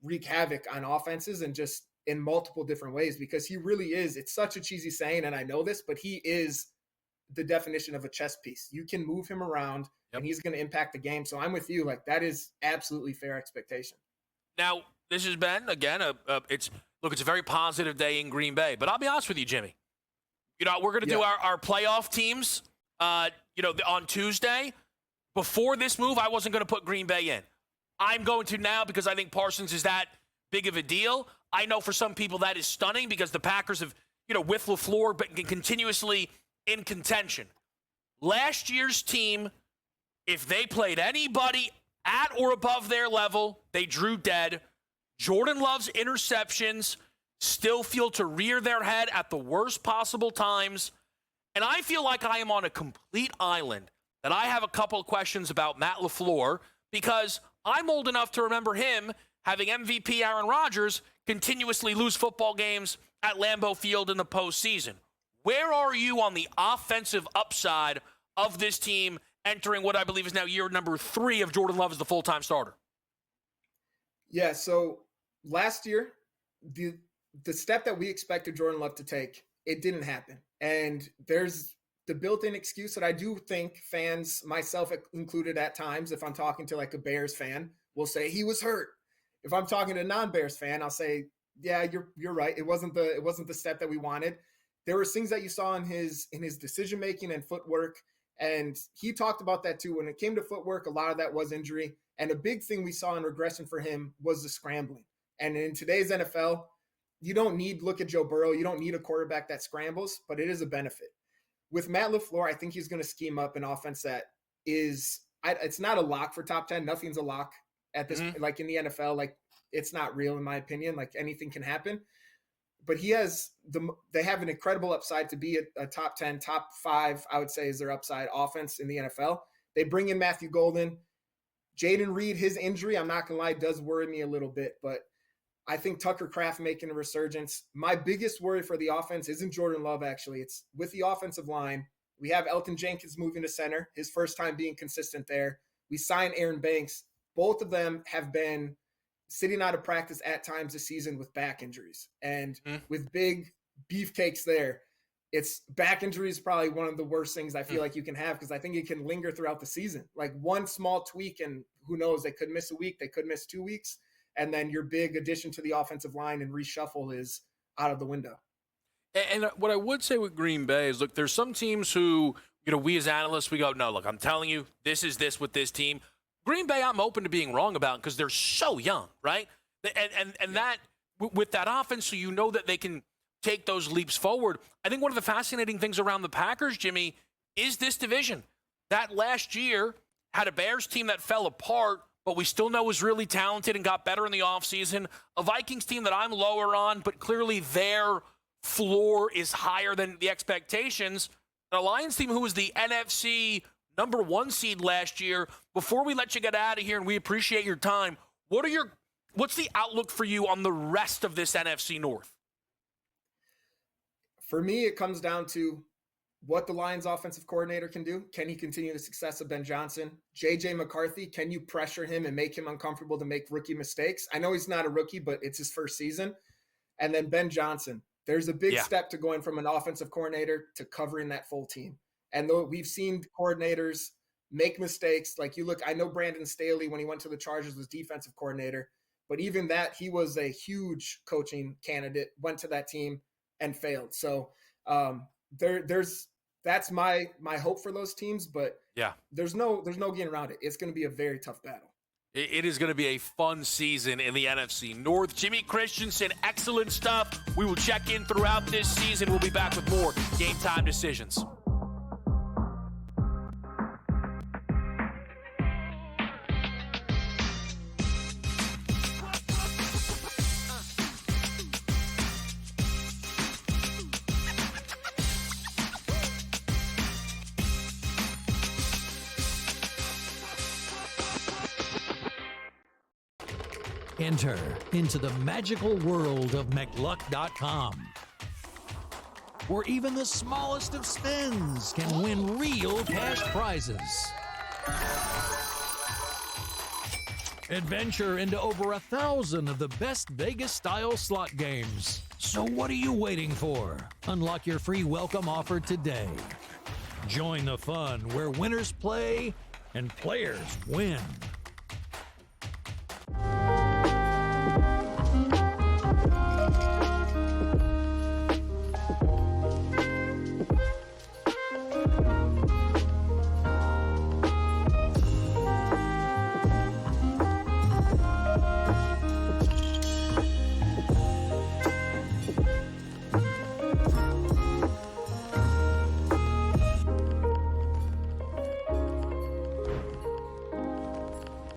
wreak havoc on offenses and just in multiple different ways, because he really is. It's such a cheesy saying, and I know this, but he is the definition of a chess piece. You can move him around, and he's going to impact the game. So I'm with you. Like that is absolutely fair expectation. Now, this has been, again, it's a very positive day in Green Bay. But I'll be honest with you, Jimmy. We're going to do our playoff teams, on Tuesday. Before this move, I wasn't going to put Green Bay in. I'm going to now because I think Parsons is that big of a deal. I know for some people that is stunning because the Packers have, with LaFleur, but continuously in contention. Last year's team, if they played anybody at or above their level, they drew dead. Jordan Love's interceptions still feel to rear their head at the worst possible times. And I feel like I am on a complete island, that I have a couple of questions about Matt LaFleur because I'm old enough to remember him having MVP Aaron Rodgers continuously lose football games at Lambeau Field in the postseason. Where are you on the offensive upside of this team entering what I believe is now year number 3 of Jordan Love as the full-time starter? Yeah, so last year, the step that we expected Jordan Love to take, it didn't happen. And there's the built-in excuse that I do think fans, myself included at times, if I'm talking to like a Bears fan, will say he was hurt. If I'm talking to a non-Bears fan, I'll say, yeah, you're right. It wasn't the step that we wanted. There were things that you saw in his decision-making and footwork. And he talked about that too. When it came to footwork, a lot of that was injury. And a big thing we saw in regression for him was the scrambling. And in today's NFL, you don't look at Joe Burrow. You don't need a quarterback that scrambles, but it is a benefit. With Matt LaFleur, I think he's going to scheme up an offense that is, it's not a lock for top 10. Nothing's a lock at this, like in the NFL, like it's not real in my opinion, like anything can happen. But they have an incredible upside to be a top 10, top 5, I would say is their upside offense in the NFL. They bring in Matthew Golden. Jaden Reed, his injury, I'm not going to lie, does worry me a little bit, but I think Tucker Kraft making a resurgence. My biggest worry for the offense isn't Jordan Love, actually. It's with the offensive line. We have Elton Jenkins moving to center, his first time being consistent there. We signed Aaron Banks. Both of them have been sitting out of practice at times this season with back injuries. And with big beefcakes there, it's back injuries probably one of the worst things I feel like you can have because I think it can linger throughout the season. Like one small tweak and who knows, they could miss a week, they could miss 2 weeks. And then your big addition to the offensive line and reshuffle is out of the window. And what I would say with Green Bay is, look, there's some teams who, we as analysts, we go, no, look, I'm telling you, this is this with this team. Green Bay, I'm open to being wrong about because they're so young, right? And that, with that offense, so you know that they can take those leaps forward. I think one of the fascinating things around the Packers, Jimmy, is this division. That last year had a Bears team that fell apart, but we still know is really talented and got better in the offseason. A Vikings team that I'm lower on, but clearly their floor is higher than the expectations. A Lions team who was the NFC number 1 seed last year. Before we let you get out of here, and we appreciate your time, what's the outlook for you on the rest of this NFC North? For me, it comes down to what the Lions offensive coordinator can do. Can he continue the success of Ben Johnson? JJ McCarthy, can you pressure him and make him uncomfortable to make rookie mistakes? I know he's not a rookie, but it's his first season. And then Ben Johnson, there's a big step to going from an offensive coordinator to covering that full team. And though we've seen coordinators make mistakes, like you look, I know Brandon Staley, when he went to the Chargers, was defensive coordinator, but even that, he was a huge coaching candidate, went to that team and failed. So that's my hope for those teams, but there's no getting around it. It's going to be a very tough battle. It is going to be a fun season in the NFC North. Jimmy Christensen, excellent stuff. We will check in throughout this season. We'll be back with more Game Time Decisions. Enter into the magical world of McLuck.com, where even the smallest of spins can win real cash prizes. Adventure into over 1,000 of the best Vegas-style slot games. So what are you waiting for? Unlock your free welcome offer today. Join the fun where winners play and players win.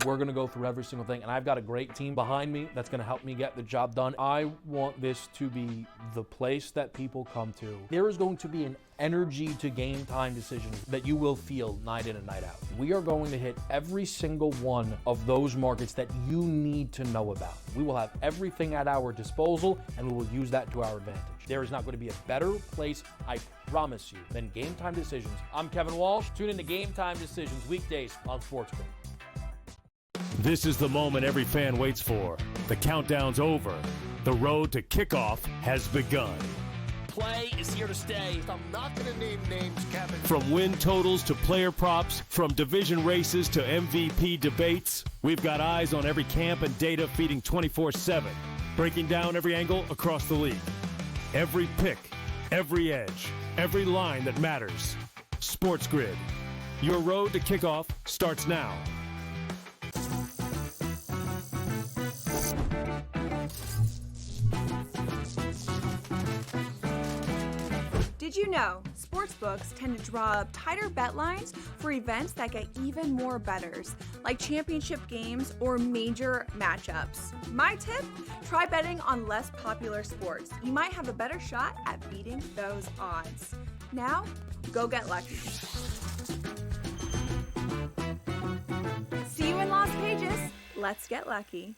We're going to go through every single thing, and I've got a great team behind me that's going to help me get the job done. I want this to be the place that people come to. There is going to be an energy to Game Time decisions that you will feel night in and night out. We are going to hit every single one of those markets that you need to know about. We will have everything at our disposal, and we will use that to our advantage. There is not going to be a better place, I promise you, than Game Time Decisions. I'm Kevin Walsh. Tune in to Game Time Decisions weekdays on SportsGrid. This is the moment every fan waits for. The countdown's over. The road to kickoff has begun. Play is here to stay. I'm not going to name names, Kevin. From win totals to player props, from division races to MVP debates, we've got eyes on every camp and data feeding 24/7, breaking down every angle across the league. Every pick, every edge, every line that matters. SportsGrid. Your road to kickoff starts now. Did you know sportsbooks tend to draw up tighter bet lines for events that get even more bettors, like championship games or major matchups? My tip? Try betting on less popular sports. You might have a better shot at beating those odds. Now, go get lucky. See you in Las Vegas. Let's get lucky.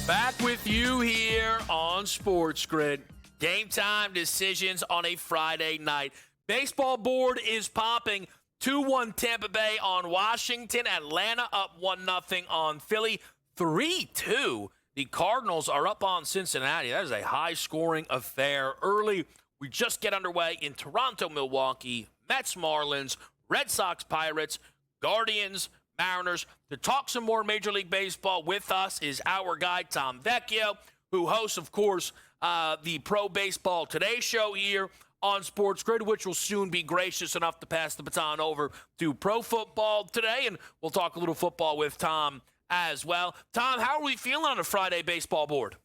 Back with you here on SportsGrid. Game Time Decisions on a Friday night. Baseball board is popping. 2-1 Tampa Bay on Washington. Atlanta up 1-0 on Philly. 3-2. The Cardinals are up on Cincinnati. That is a high-scoring affair. Early, we just get underway in Toronto, Milwaukee, Mets, Marlins, Red Sox, Pirates, Guardians, Mariners. To talk some more Major League Baseball with us is our guy, Tom Vecchio, who hosts, of course, the Pro Baseball Today show here on SportsGrid, which will soon be gracious enough to pass the baton over to Pro Football Today. And we'll talk a little football with Tom as well. Tom, how are we feeling on a Friday baseball board?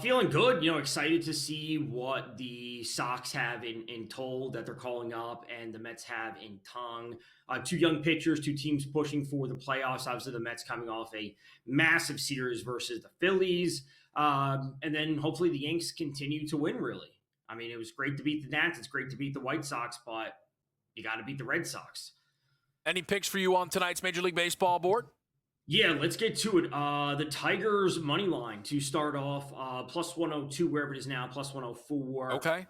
Feeling good. Excited to see what the Sox have in Toll that they're calling up, and the Mets have in Tong. Two young pitchers, two teams pushing for the playoffs. Obviously, the Mets coming off a massive series versus the Phillies, and then hopefully the Yanks continue to win. Really, I mean, it was great to beat the Nats. It's great to beat the White Sox, but you got to beat the Red Sox. Any picks for you on tonight's Major League Baseball board? Yeah, let's get to it. The Tigers money line to start off, plus 102 wherever it is now, plus 104. Okay.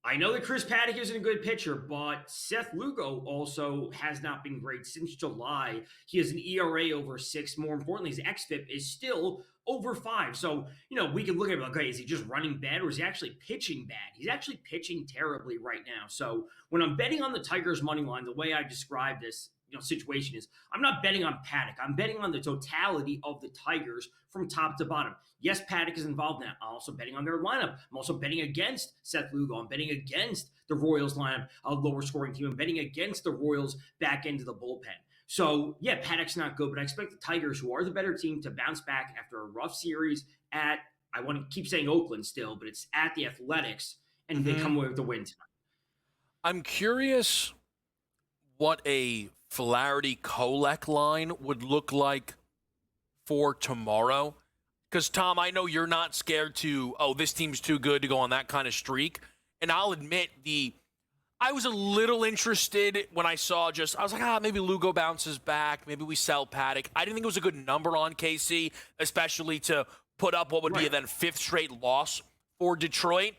I know that Chris Paddock isn't a good pitcher, but Seth Lugo also has not been great since July. He has an ERA over 6. More importantly, his xFIP is still over 5. So, we can look at it like, okay, is he just running bad or is he actually pitching bad? He's actually pitching terribly right now. So when I'm betting on the Tigers money line, the way I describe this situation is I'm not betting on Paddock. I'm betting on the totality of the Tigers from top to bottom. Yes, Paddock is involved now. I'm also betting on their lineup. I'm also betting against Seth Lugo. I'm betting against the Royals lineup, a lower scoring team. I'm betting against the Royals back into the bullpen. So, yeah, Paddock's not good, but I expect the Tigers, who are the better team, to bounce back after a rough series at, I want to keep saying Oakland still, but it's at the Athletics, and they come away with the win tonight. I'm curious what a Flaherty Kolek line would look like for tomorrow. Because, Tom, I know you're not scared to, this team's too good to go on that kind of streak. And I'll admit, I was a little interested when I saw I was like, maybe Lugo bounces back. Maybe we sell Paddock. I didn't think it was a good number on KC, especially to put up what would be a then 5th straight loss for Detroit.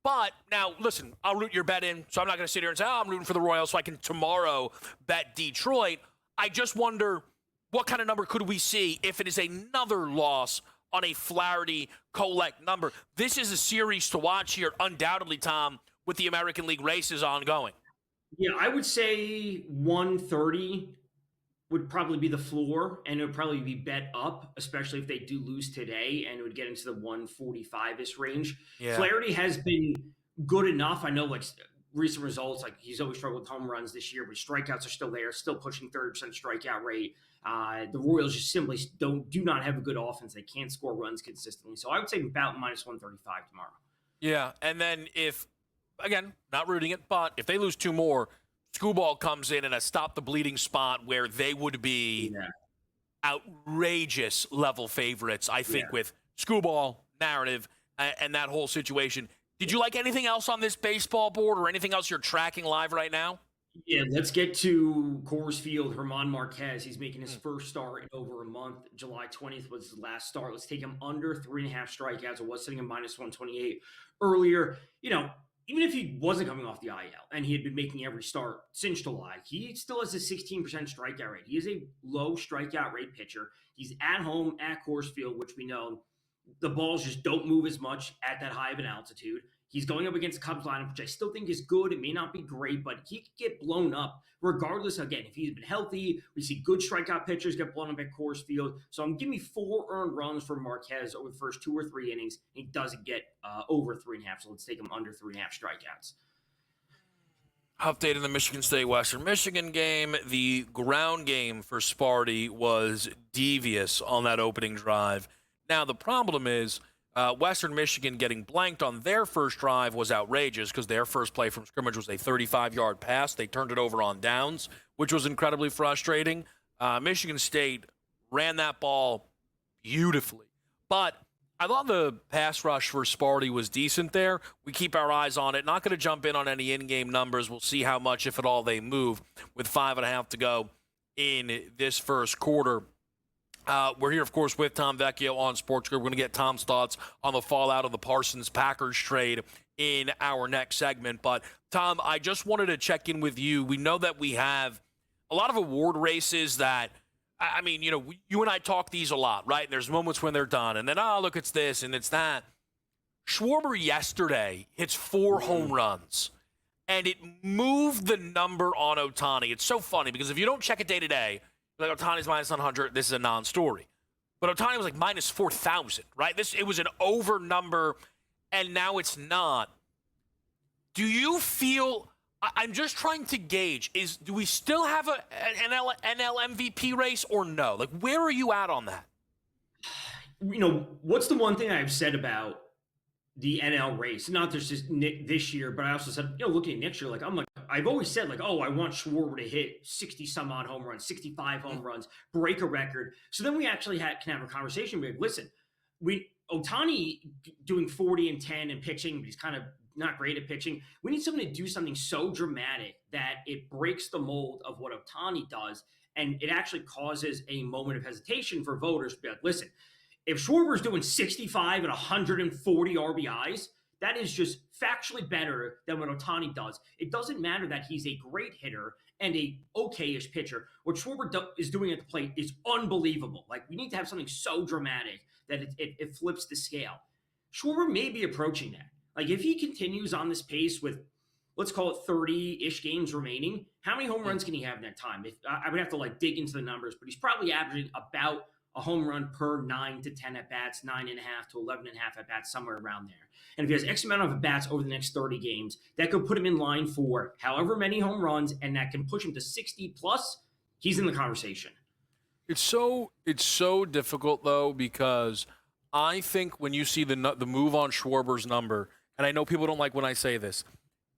But now, listen, I'll root your bet in, so I'm not going to sit here and say, I'm rooting for the Royals so I can tomorrow bet Detroit. I just wonder what kind of number could we see if it is another loss on a Flaherty Kolek number. This is a series to watch here, undoubtedly, Tom, with the American League races ongoing. Yeah, I would say 130 would probably be the floor, and it would probably be bet up, especially if they do lose today, and it would get into the 145-ish range. Yeah. Flaherty has been good enough. I know, recent results, he's always struggled with home runs this year, but strikeouts are still there, still pushing 30% strikeout rate. The Royals just simply do not have a good offense. They can't score runs consistently. So I would say about minus 135 tomorrow. Yeah, and then again, not rooting it, but if they lose 2 more, Skubal comes in a stop the bleeding spot where they would be outrageous level favorites, I think, with Skubal, narrative, and that whole situation. Did you like anything else on this baseball board or anything else you're tracking live right now? Yeah, let's get to Coors Field. German Marquez, he's making his first start in over a month. July 20th was his last start. Let's take him under 3.5 strikeouts. It was sitting at minus 128 earlier. Even if he wasn't coming off the IL and he had been making every start since July, he still has a 16% strikeout rate. He is a low strikeout rate pitcher. He's at home at Coors Field, which we know the balls just don't move as much at that high of an altitude. He's going up against the Cubs lineup, which I still think is good. It may not be great, but he could get blown up regardless. Again, if he's been healthy, we see good strikeout pitchers get blown up at Coors Field. So I'm giving me 4 earned runs for Marquez over the first 2 or 3 innings. He doesn't get over 3.5, so let's take him under 3.5 strikeouts. Update in the Michigan State-Western Michigan game. The ground game for Sparty was devious on that opening drive. Now, the problem is Western Michigan getting blanked on their first drive was outrageous because their first play from scrimmage was a 35-yard pass. They turned it over on downs, which was incredibly frustrating. Michigan State ran that ball beautifully. But I thought the pass rush for Sparty was decent there. We keep our eyes on it. Not going to jump in on any in-game numbers. We'll see how much, if at all, they move with 5.5 to go in this first quarter. We're here, of course, with Tom Vecchio on SportsGrid. We're going to get Tom's thoughts on the fallout of the Parsons-Packers trade in our next segment. But, Tom, I just wanted to check in with you. We know that we have a lot of award races that, I mean, you and I talk these a lot, right? And there's moments when they're done. And then, look, it's this and it's that. Schwarber yesterday hits 4 home runs. And it moved the number on Ohtani. It's so funny because if you don't check it day to day, like Ohtani's minus 100, this is a non-story. But Ohtani was like minus 4,000, right? It was an over number, and now it's not. Do you feel I'm just trying to gauge, do we still have an NL MVP race or no? Like, where are you at on that? What's the one thing I've said about the NL race? Not just this year, but I also said, looking at next year, I've always said, I want Schwarber to hit 60 some odd home runs, 65 home runs, break a record. So then we actually can have a conversation with, listen, Ohtani doing 40 and 10 and pitching, but he's kind of not great at pitching. We need someone to do something so dramatic that it breaks the mold of what Ohtani does, and it actually causes a moment of hesitation for voters to be like, listen, if Schwarber's doing 65 and 140 RBIs, that is just factually better than what Ohtani does. It doesn't matter that he's a great hitter and a okay-ish pitcher. What Schwarber is doing at the plate is unbelievable. We need to have something so dramatic that it flips the scale. Schwarber may be approaching that. If he continues on this pace with, let's call it 30-ish games remaining, how many home runs can he have in that time? I would have to dig into the numbers, but he's probably averaging about a home run per 9 to 10 at-bats, 9.5 to 11.5 at-bats, somewhere around there. And if he has X amount of at-bats over the next 30 games, that could put him in line for however many home runs, and that can push him to 60+. He's in the conversation. It's so difficult, though, because I think when you see the move on Schwarber's number, and I know people don't like when I say this,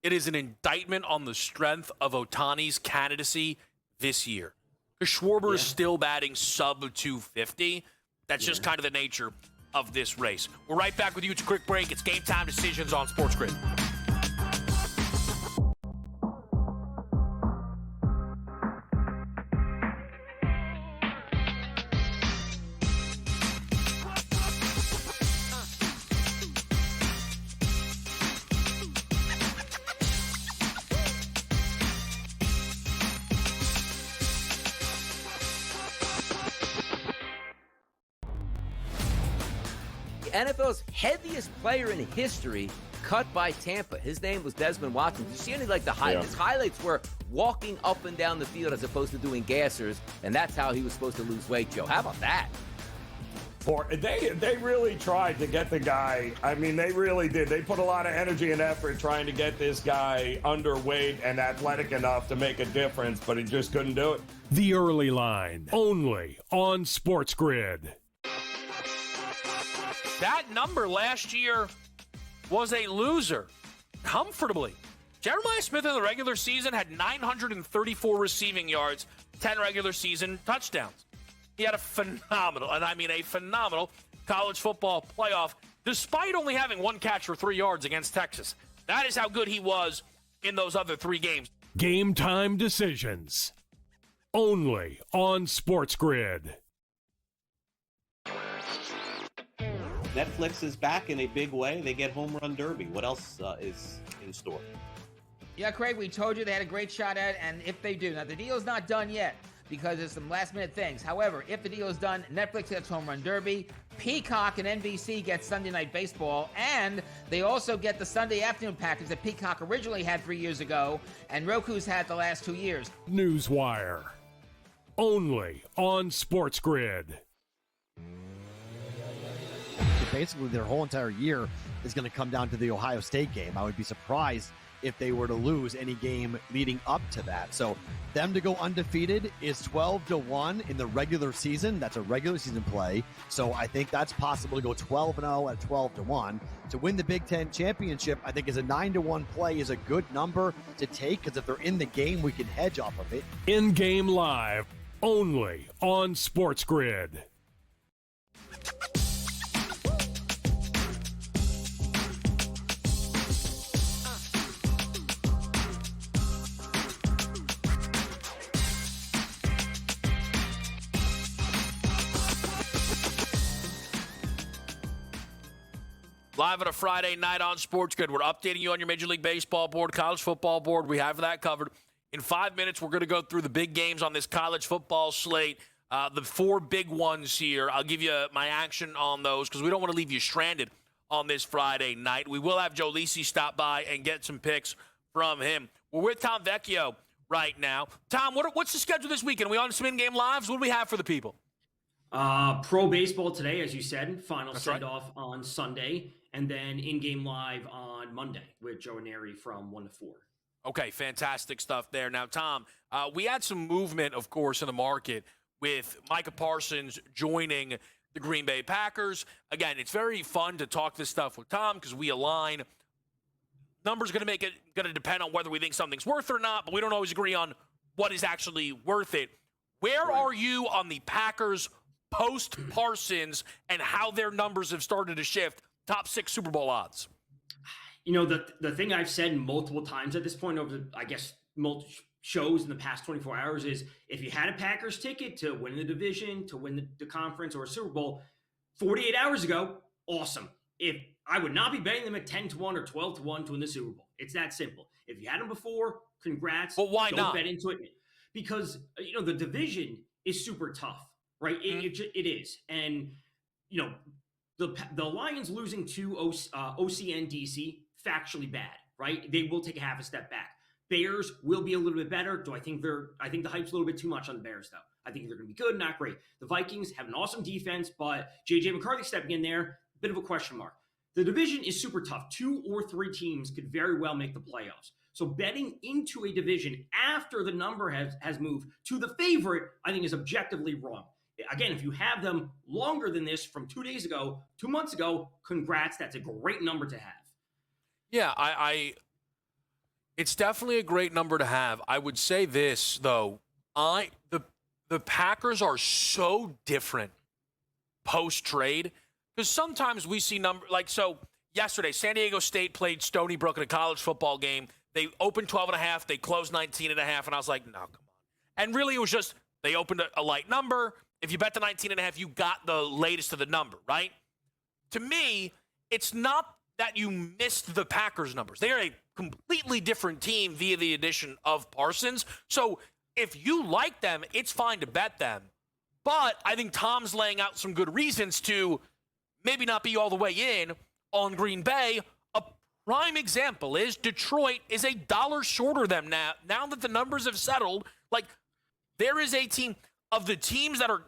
it is an indictment on the strength of Ohtani's candidacy this year. Because Schwarber is still batting sub 250. That's just kind of the nature of this race. We're right back with you. It's a quick break. It's Game Time Decisions on SportsGrid. NFL's heaviest player in history cut by Tampa. His name was Desmond Watson. Did you see any the highlights? His highlights were walking up and down the field as opposed to doing gassers, and that's how he was supposed to lose weight, Joe. How about that? They really tried to get the guy. I mean, they really did. They put a lot of energy and effort trying to get this guy underweight and athletic enough to make a difference, but he just couldn't do it. The Early Line, only on SportsGrid. That number last year was a loser, comfortably. Jeremiah Smith in the regular season had 934 receiving yards, 10 regular season touchdowns. He had a phenomenal, and I mean a phenomenal, college football playoff, despite only having one catch for 3 yards against Texas. That is how good he was in those other 3 games. Game Time Decisions, only on SportsGrid. Netflix is back in a big way. They get Home Run Derby. What else is in store? Yeah, Craig, we told you they had a great shot at it, and if they do. Now, the deal's not done yet because there's some last-minute things. However, if the deal is done, Netflix gets Home Run Derby, Peacock and NBC get Sunday Night Baseball, and they also get the Sunday afternoon package that Peacock originally had 3 years ago, and Roku's had the last 2 years. Newswire, only on SportsGrid. Basically, their whole entire year is going to come down to the Ohio State game. I would be surprised if they were to lose any game leading up to that. So them to go undefeated is 12-1 in the regular season. That's a regular season play. So I think that's possible to go 12-0 at 12-1. To win the Big Ten championship, I think is a 9-1 play is a good number to take, because if they're in the game, we can hedge off of it. In-game live, only on SportsGrid. Live on a Friday night on SportsGrid. We're updating you on your Major League Baseball board, college football board. We have that covered. In 5 minutes, we're going to go through the big games on this college football slate. The 4 big ones here. I'll give you my action on those because we don't want to leave you stranded on this Friday night. We will have Joe Lisi stop by and get some picks from him. We're with Tom Vecchio right now. Tom, what's the schedule this weekend? Are we on some in-game lives? What do we have for the people? Pro baseball today, as you said. Final That's send-off on Sunday. And then in-game live on Monday with Joe and Neri from 1 to 4. Okay, fantastic stuff there. Now, Tom, we had some movement, of course, in the market with Micah Parsons joining the Green Bay Packers. Again, it's very fun to talk this stuff with Tom because we align. Numbers going to depend on whether we think something's worth it or not, but we don't always agree on what is actually worth it. Where are you on the Packers post-Parsons and how their numbers have started to shift? Top 6 Super Bowl odds. You know, the thing I've said multiple times at this point over, I guess, multiple shows in the past 24 hours is if you had a Packers ticket to win the division, to win the conference or a Super Bowl 48 hours ago, awesome. If I would not be betting them at 10-1 or 12-1 to win the Super Bowl. It's that simple. If you had them before, congrats. Well, why Don't not? bet into it. Because, you know, the division is super tough, right? It is. And, you know, the Lions losing to OCN DC, factually bad, right? They will take a half a step back. Bears will be a little bit better. I think the hype's a little bit too much on the Bears, though. I think they're going to be good, not great. The Vikings have an awesome defense, but J.J. McCarthy stepping in there, bit of a question mark. The division is super tough. 2 or 3 teams could very well make the playoffs. So betting into a division after the number has moved to the favorite, I think is objectively wrong. Again, if you have them longer than this from 2 days ago, 2 months ago, congrats. That's a great number to have. Yeah, it's definitely a great number to have. I would say this, though. The Packers are so different post-trade because sometimes we see so yesterday, San Diego State played Stony Brook in a college football game. They opened 12.5. They closed 19.5. And I was like, no, come on. And really, it was just they opened a light number. If you bet the 19.5, you got the latest of the number, right? To me, it's not that you missed the Packers numbers. They are a completely different team via the addition of Parsons. So if you like them, it's fine to bet them. But I think Tom's laying out some good reasons to maybe not be all the way in on Green Bay. A prime example is Detroit is $1 shorter than them now that the numbers have settled. Like, there is a team of the teams that are,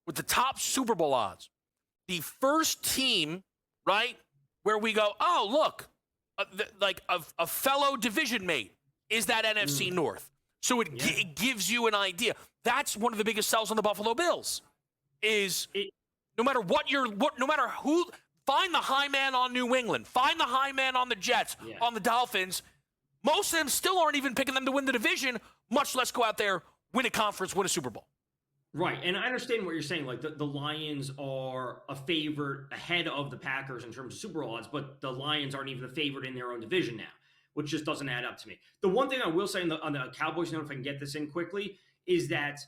with the top Super Bowl odds. The first team, right, where we go, oh, look, a fellow division mate is that NFC North. So it gives you an idea. That's one of the biggest sells on the Buffalo Bills. No matter who, find the high man on New England, find the high man on the Jets, on the Dolphins. Most of them still aren't even picking them to win the division, much less go out there, win a conference, win a Super Bowl. Right, and I understand what you're saying. Like, the Lions are a favorite ahead of the Packers in terms of Super Bowl odds, but the Lions aren't even a favorite in their own division now, which just doesn't add up to me. The one thing I will say on the Cowboys note, if I can get this in quickly, is that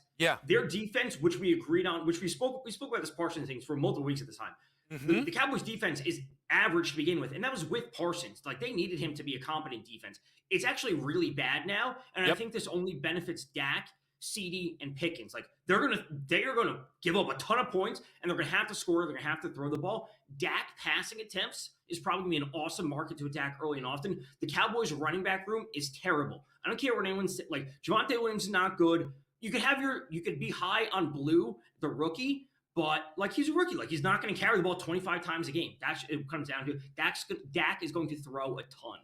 their defense, which we agreed on, which we spoke about this Parsons things for multiple weeks at this time. Mm-hmm. The Cowboys defense is average to begin with, and that was with Parsons. Like, they needed him to be a competent defense. It's actually really bad now, and I think this only benefits Dak, CD, and Pickens. Like, they are gonna give up a ton of points, and they're gonna have to score. They're gonna have to throw the ball. Dak passing attempts is probably gonna be an awesome market to attack early and often. The Cowboys running back room is terrible. I don't care what anyone's like. Javonte Williams is not good. You could be high on Blue, the rookie, but like, he's a rookie. Like, he's not going to carry the ball 25 times a game. That's it comes down to. Dak is going to throw a ton.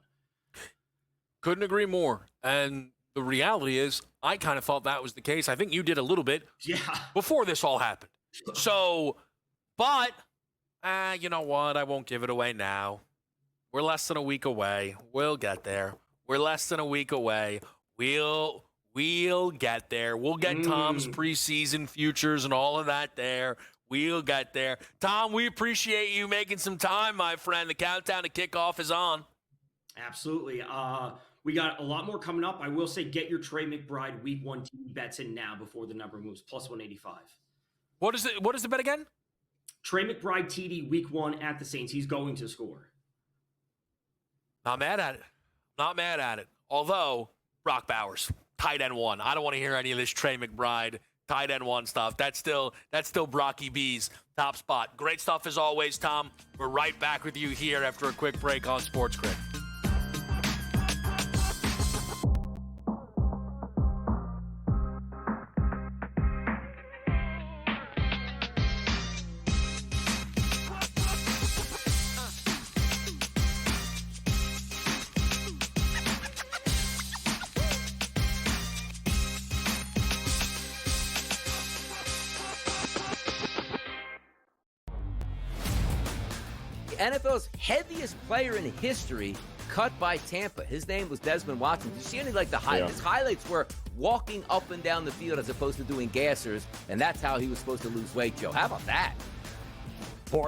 Couldn't agree more. And the reality is, I kind of thought that was the case. I think you did a little bit before this all happened. So, but you know what? I won't give it away now. We're less than a week away. We'll get there. We're less than a week away. We'll get there. We'll get Tom's preseason futures and all of that there. We'll get there. Tom, we appreciate you making some time, my friend. The countdown to kickoff is on. Absolutely. We got a lot more coming up. I will say, get your Trey McBride Week 1 TV bets in now before the number moves, plus 185. What is the bet again? Trey McBride TD Week 1 at the Saints. He's going to score. Not mad at it. Although, Brock Bowers, tight end 1. I don't want to hear any of this Trey McBride tight end 1 stuff. That's still Brocky B's top spot. Great stuff as always, Tom. We're right back with you here after a quick break on SportsGrid. NFL's heaviest player in history cut by Tampa. His name was Desmond Watson. Did you see any, like, the highlights? His highlights were walking up and down the field as opposed to doing gassers, and that's how he was supposed to lose weight, Joe. How about that?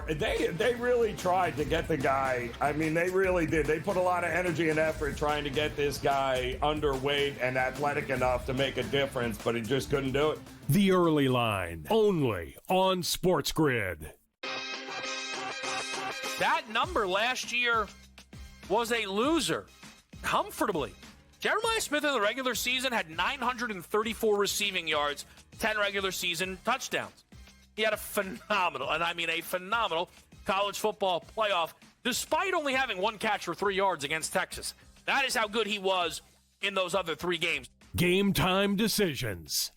They really tried to get the guy. I mean, they really did. They put a lot of energy and effort trying to get this guy underweight and athletic enough to make a difference, but he just couldn't do it. The Early Line, only on SportsGrid. That number last year was a loser, comfortably. Jeremiah Smith in the regular season had 934 receiving yards, 10 regular season touchdowns. He had a phenomenal, and I mean a phenomenal, college football playoff, despite only having one catch for 3 yards against Texas. That is how good he was in those other 3 games. Game time decisions,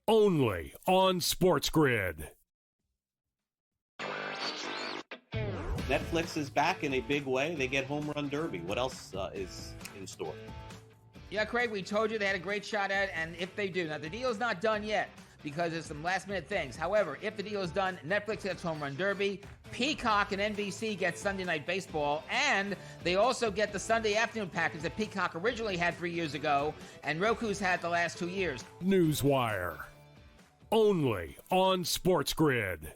only on SportsGrid. Netflix is back in a big way. They get Home Run Derby. What else is in store? Yeah, Craig, we told you they had a great shot at it, and if they do. Now, the deal's not done yet because there's some last-minute things. However, if the deal is done, Netflix gets Home Run Derby, Peacock and NBC get Sunday Night Baseball, and they also get the Sunday afternoon package that Peacock originally had 3 years ago, and Roku's had the last 2 years. Newswire, only on SportsGrid.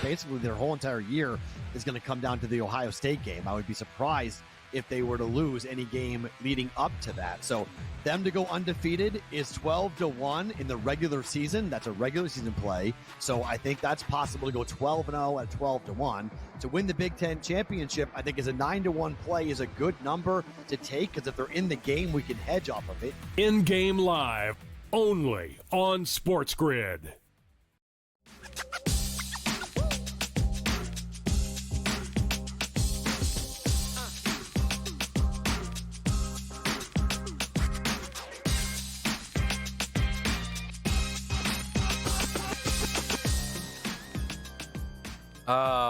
Basically, their whole entire year is going to come down to the Ohio State game. I would be surprised if they were to lose any game leading up to that. So them to go undefeated is 12-1 in the regular season. That's a regular season play. So I think that's possible to go 12-0 at 12-1. To win the Big Ten championship, I think is a 9-1 play is a good number to take, because if they're in the game, we can hedge off of it. In-game live, only on SportsGrid.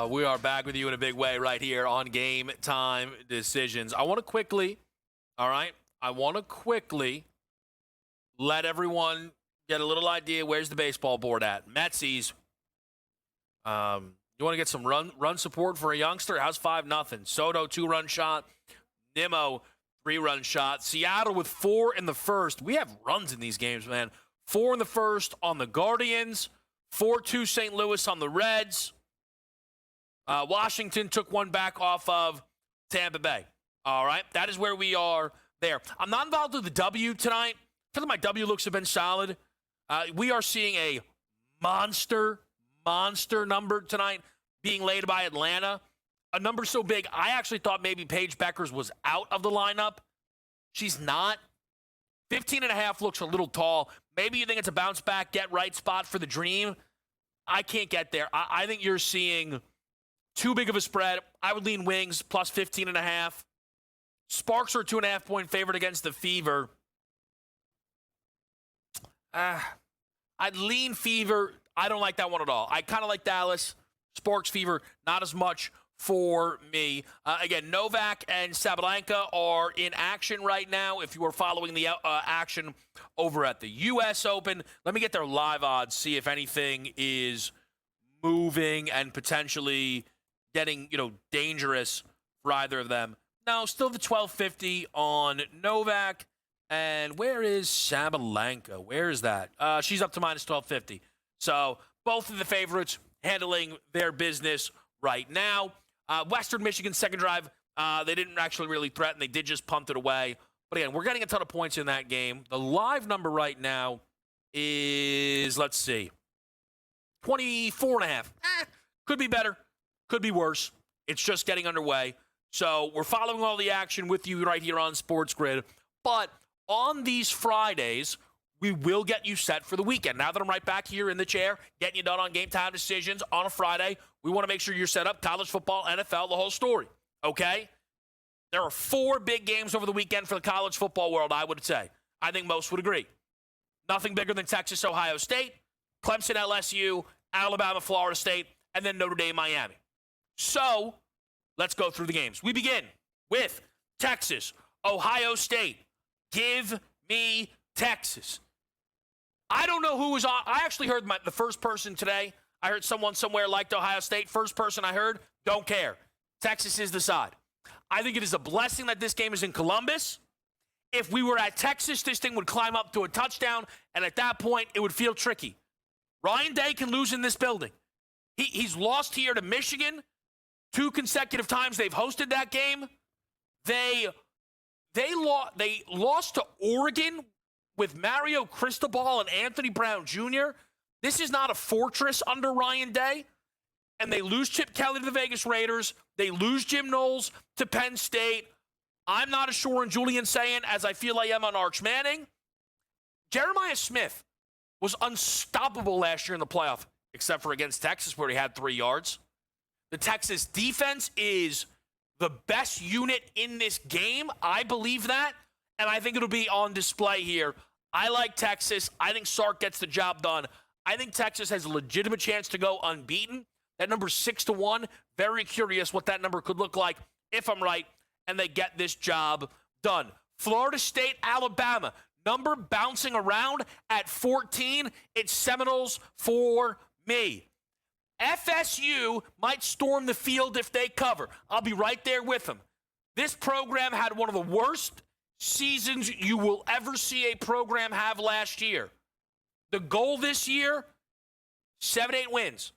We are back with you in a big way right here on Game Time Decisions. I want to quickly let everyone get a little idea where's the baseball board at. Metsies, you want to get some run support for a youngster? How's 5-0? Soto, 2-run shot. Nimmo, 3-run shot. Seattle with 4 in the first. We have runs in these games, man. 4 in the first on the Guardians. 4-2 St. Louis on the Reds. Washington took one back off of Tampa Bay. All right, that is where we are there. I'm not involved with the W tonight. I feel like my W looks have been solid. We are seeing a monster number tonight being laid by Atlanta. A number so big, I actually thought maybe Paige Beckers was out of the lineup. She's not. 15.5 looks a little tall. Maybe you think it's a bounce back, get right spot for the Dream. I can't get there. I think you're seeing too big of a spread. I would lean Wings plus 15.5. Sparks are a 2.5-point favorite against the Fever. I'd lean Fever. I don't like that one at all. I kind of like Dallas. Sparks, Fever, not as much for me. Again, Novak and Sabalenka are in action right now. If you are following the action over at the U.S. Open, let me get their live odds, see if anything is moving and potentially getting, dangerous for either of them. No, still the 1250 on Novak. And where is Sabalenka? Where is that? She's up to minus 1250. So both of the favorites handling their business right now. Western Michigan second drive, they didn't actually really threaten. They did just punt it away. But again, we're getting a ton of points in that game. The live number right now is, let's see, 24.5. Could be better. Could be worse. It's just getting underway. So we're following all the action with you right here on SportsGrid. But on these Fridays, we will get you set for the weekend. Now that I'm right back here in the chair, getting you done on Game Time Decisions on a Friday, we want to make sure you're set up. College football, NFL, the whole story. Okay? There are 4 big games over the weekend for the college football world, I would say. I think most would agree. Nothing bigger than Texas, Ohio State, Clemson, LSU, Alabama, Florida State, and then Notre Dame, Miami. So, let's go through the games. We begin with Texas, Ohio State. Give me Texas. I don't know who was on. I actually heard the first person today. I heard someone somewhere liked Ohio State. First person I heard, don't care. Texas is the side. I think it is a blessing that this game is in Columbus. If we were at Texas, this thing would climb up to a touchdown, and at that point, it would feel tricky. Ryan Day can lose in this building. He's lost here to Michigan 2 consecutive times they've hosted that game. They lost to Oregon with Mario Cristobal and Anthony Brown Jr. This is not a fortress under Ryan Day. And they lose Chip Kelly to the Vegas Raiders. They lose Jim Knowles to Penn State. I'm not as sure on Julian Sayin as I feel I am on Arch Manning. Jeremiah Smith was unstoppable last year in the playoff, except for against Texas where he had 3 yards. The Texas defense is the best unit in this game. I believe that, and I think it'll be on display here. I like Texas. I think Sark gets the job done. I think Texas has a legitimate chance to go unbeaten. That number's 6-1. Very curious what that number could look like if I'm right and they get this job done. Florida State, Alabama. Number bouncing around at 14. It's Seminoles for me. FSU might storm the field if they cover. I'll be right there with them. This program had one of the worst seasons you will ever see a program have last year. The goal this year, 7-8 wins.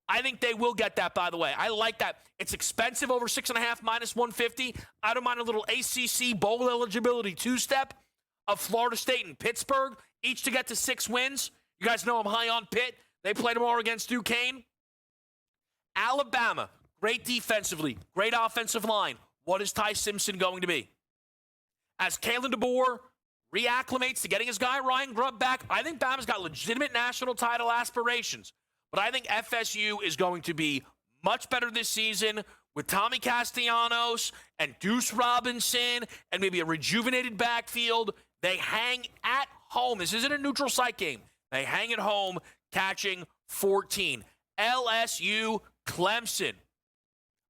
I think they will get that, by the way. I like that. It's expensive, over 6.5 minus 150. I don't mind a little ACC bowl eligibility 2-step of Florida State and Pittsburgh, each to get to 6 wins. You guys know I'm high on Pitt. They played tomorrow against Duquesne. Alabama, great defensively, great offensive line. What is Ty Simpson going to be? As Kalen DeBoer reacclimates to getting his guy Ryan Grubb back, I think Bama's got legitimate national title aspirations. But I think FSU is going to be much better this season with Tommy Castellanos and Deuce Robinson and maybe a rejuvenated backfield. They hang at home. This isn't a neutral site game. They hang at home, catching 14. LSU, Clemson.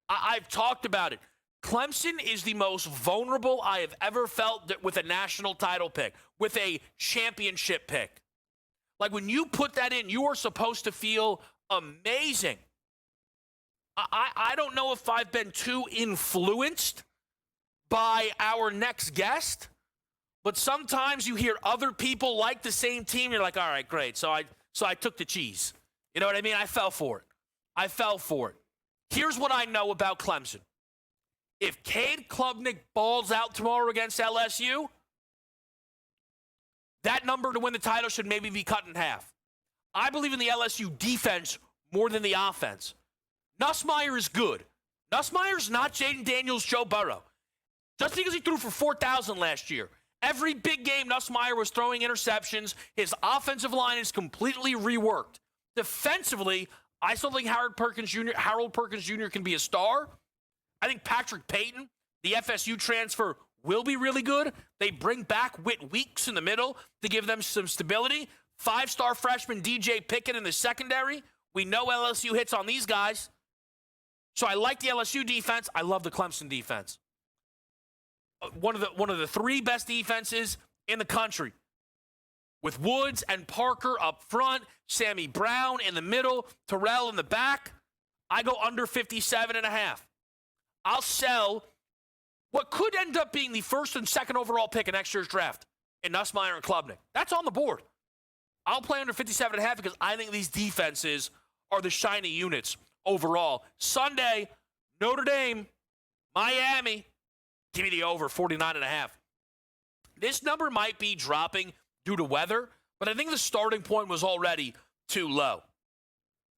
I've talked about it. Clemson is the most vulnerable I have ever felt with a national title pick, with a championship pick. Like, when you put that in, you are supposed to feel amazing. I don't know if I've been too influenced by our next guest, but sometimes you hear other people like the same team. You're like, all right, great. So I took the cheese. You know what I mean? I fell for it. Here's what I know about Clemson. If Cade Klubnik balls out tomorrow against LSU, that number to win the title should maybe be cut in half. I believe in the LSU defense more than the offense. Nussmeier is good. Nussmeier's not Jaden Daniels, Joe Burrow. Just because he threw for 4,000 last year. Every big game, Nussmeier was throwing interceptions. His offensive line is completely reworked. Defensively, I still think Harold Perkins Jr. can be a star. I think Patrick Payton, the FSU transfer, will be really good. They bring back Whit Weeks in the middle to give them some stability. 5-star freshman DJ Pickett in the secondary. We know LSU hits on these guys. So I like the LSU defense. I love the Clemson defense. One of the 3 best defenses in the country. With Woods and Parker up front, Sammy Brown in the middle, Terrell in the back. I go under 57.5. I'll sell what could end up being the 1st and 2nd overall pick in next year's draft in Nussmeier and Klubnik. That's on the board. I'll play under 57.5 because I think these defenses are the shiny units overall. Sunday, Notre Dame, Miami. Give me the over, 49.5. This number might be dropping due to weather, but I think the starting point was already too low.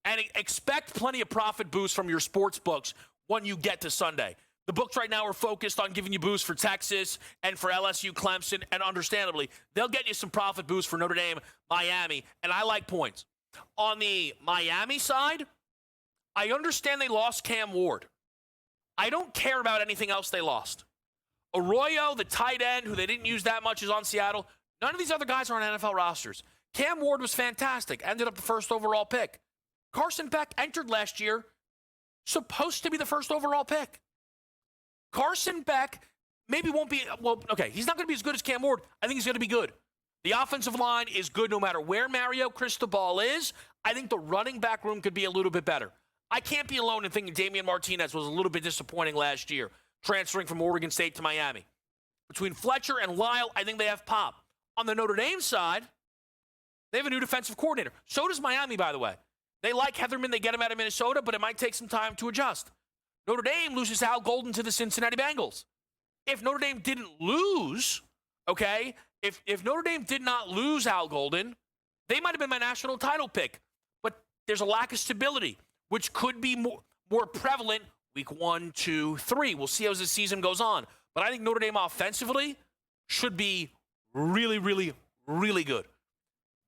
And expect plenty of profit boosts from your sports books when you get to Sunday. The books right now are focused on giving you boosts for Texas and for LSU, Clemson, and understandably, they'll get you some profit boosts for Notre Dame, Miami, and I like points. On the Miami side, I understand they lost Cam Ward. I don't care about anything else they lost. Arroyo, the tight end, who they didn't use that much, is on Seattle. None of these other guys are on NFL rosters. Cam Ward was fantastic, ended up the 1st overall pick. Carson Beck entered last year, supposed to be the 1st overall pick. Carson Beck maybe won't be, well, okay, he's not going to be as good as Cam Ward. I think he's going to be good. The offensive line is good no matter where Mario Cristobal is. I think the running back room could be a little bit better. I can't be alone in thinking Damian Martinez was a little bit disappointing last year, transferring from Oregon State to Miami. Between Fletcher and Lyle, I think they have pop. On the Notre Dame side, they have a new defensive coordinator. So does Miami, by the way. They like Heatherman. They get him out of Minnesota, but it might take some time to adjust. Notre Dame loses Al Golden to the Cincinnati Bengals. If Notre Dame didn't lose, okay, if Notre Dame did not lose Al Golden, they might have been my national title pick. But there's a lack of stability, which could be more prevalent week 1, 2, 3. We'll see as the season goes on. But I think Notre Dame offensively should be really, really, really good.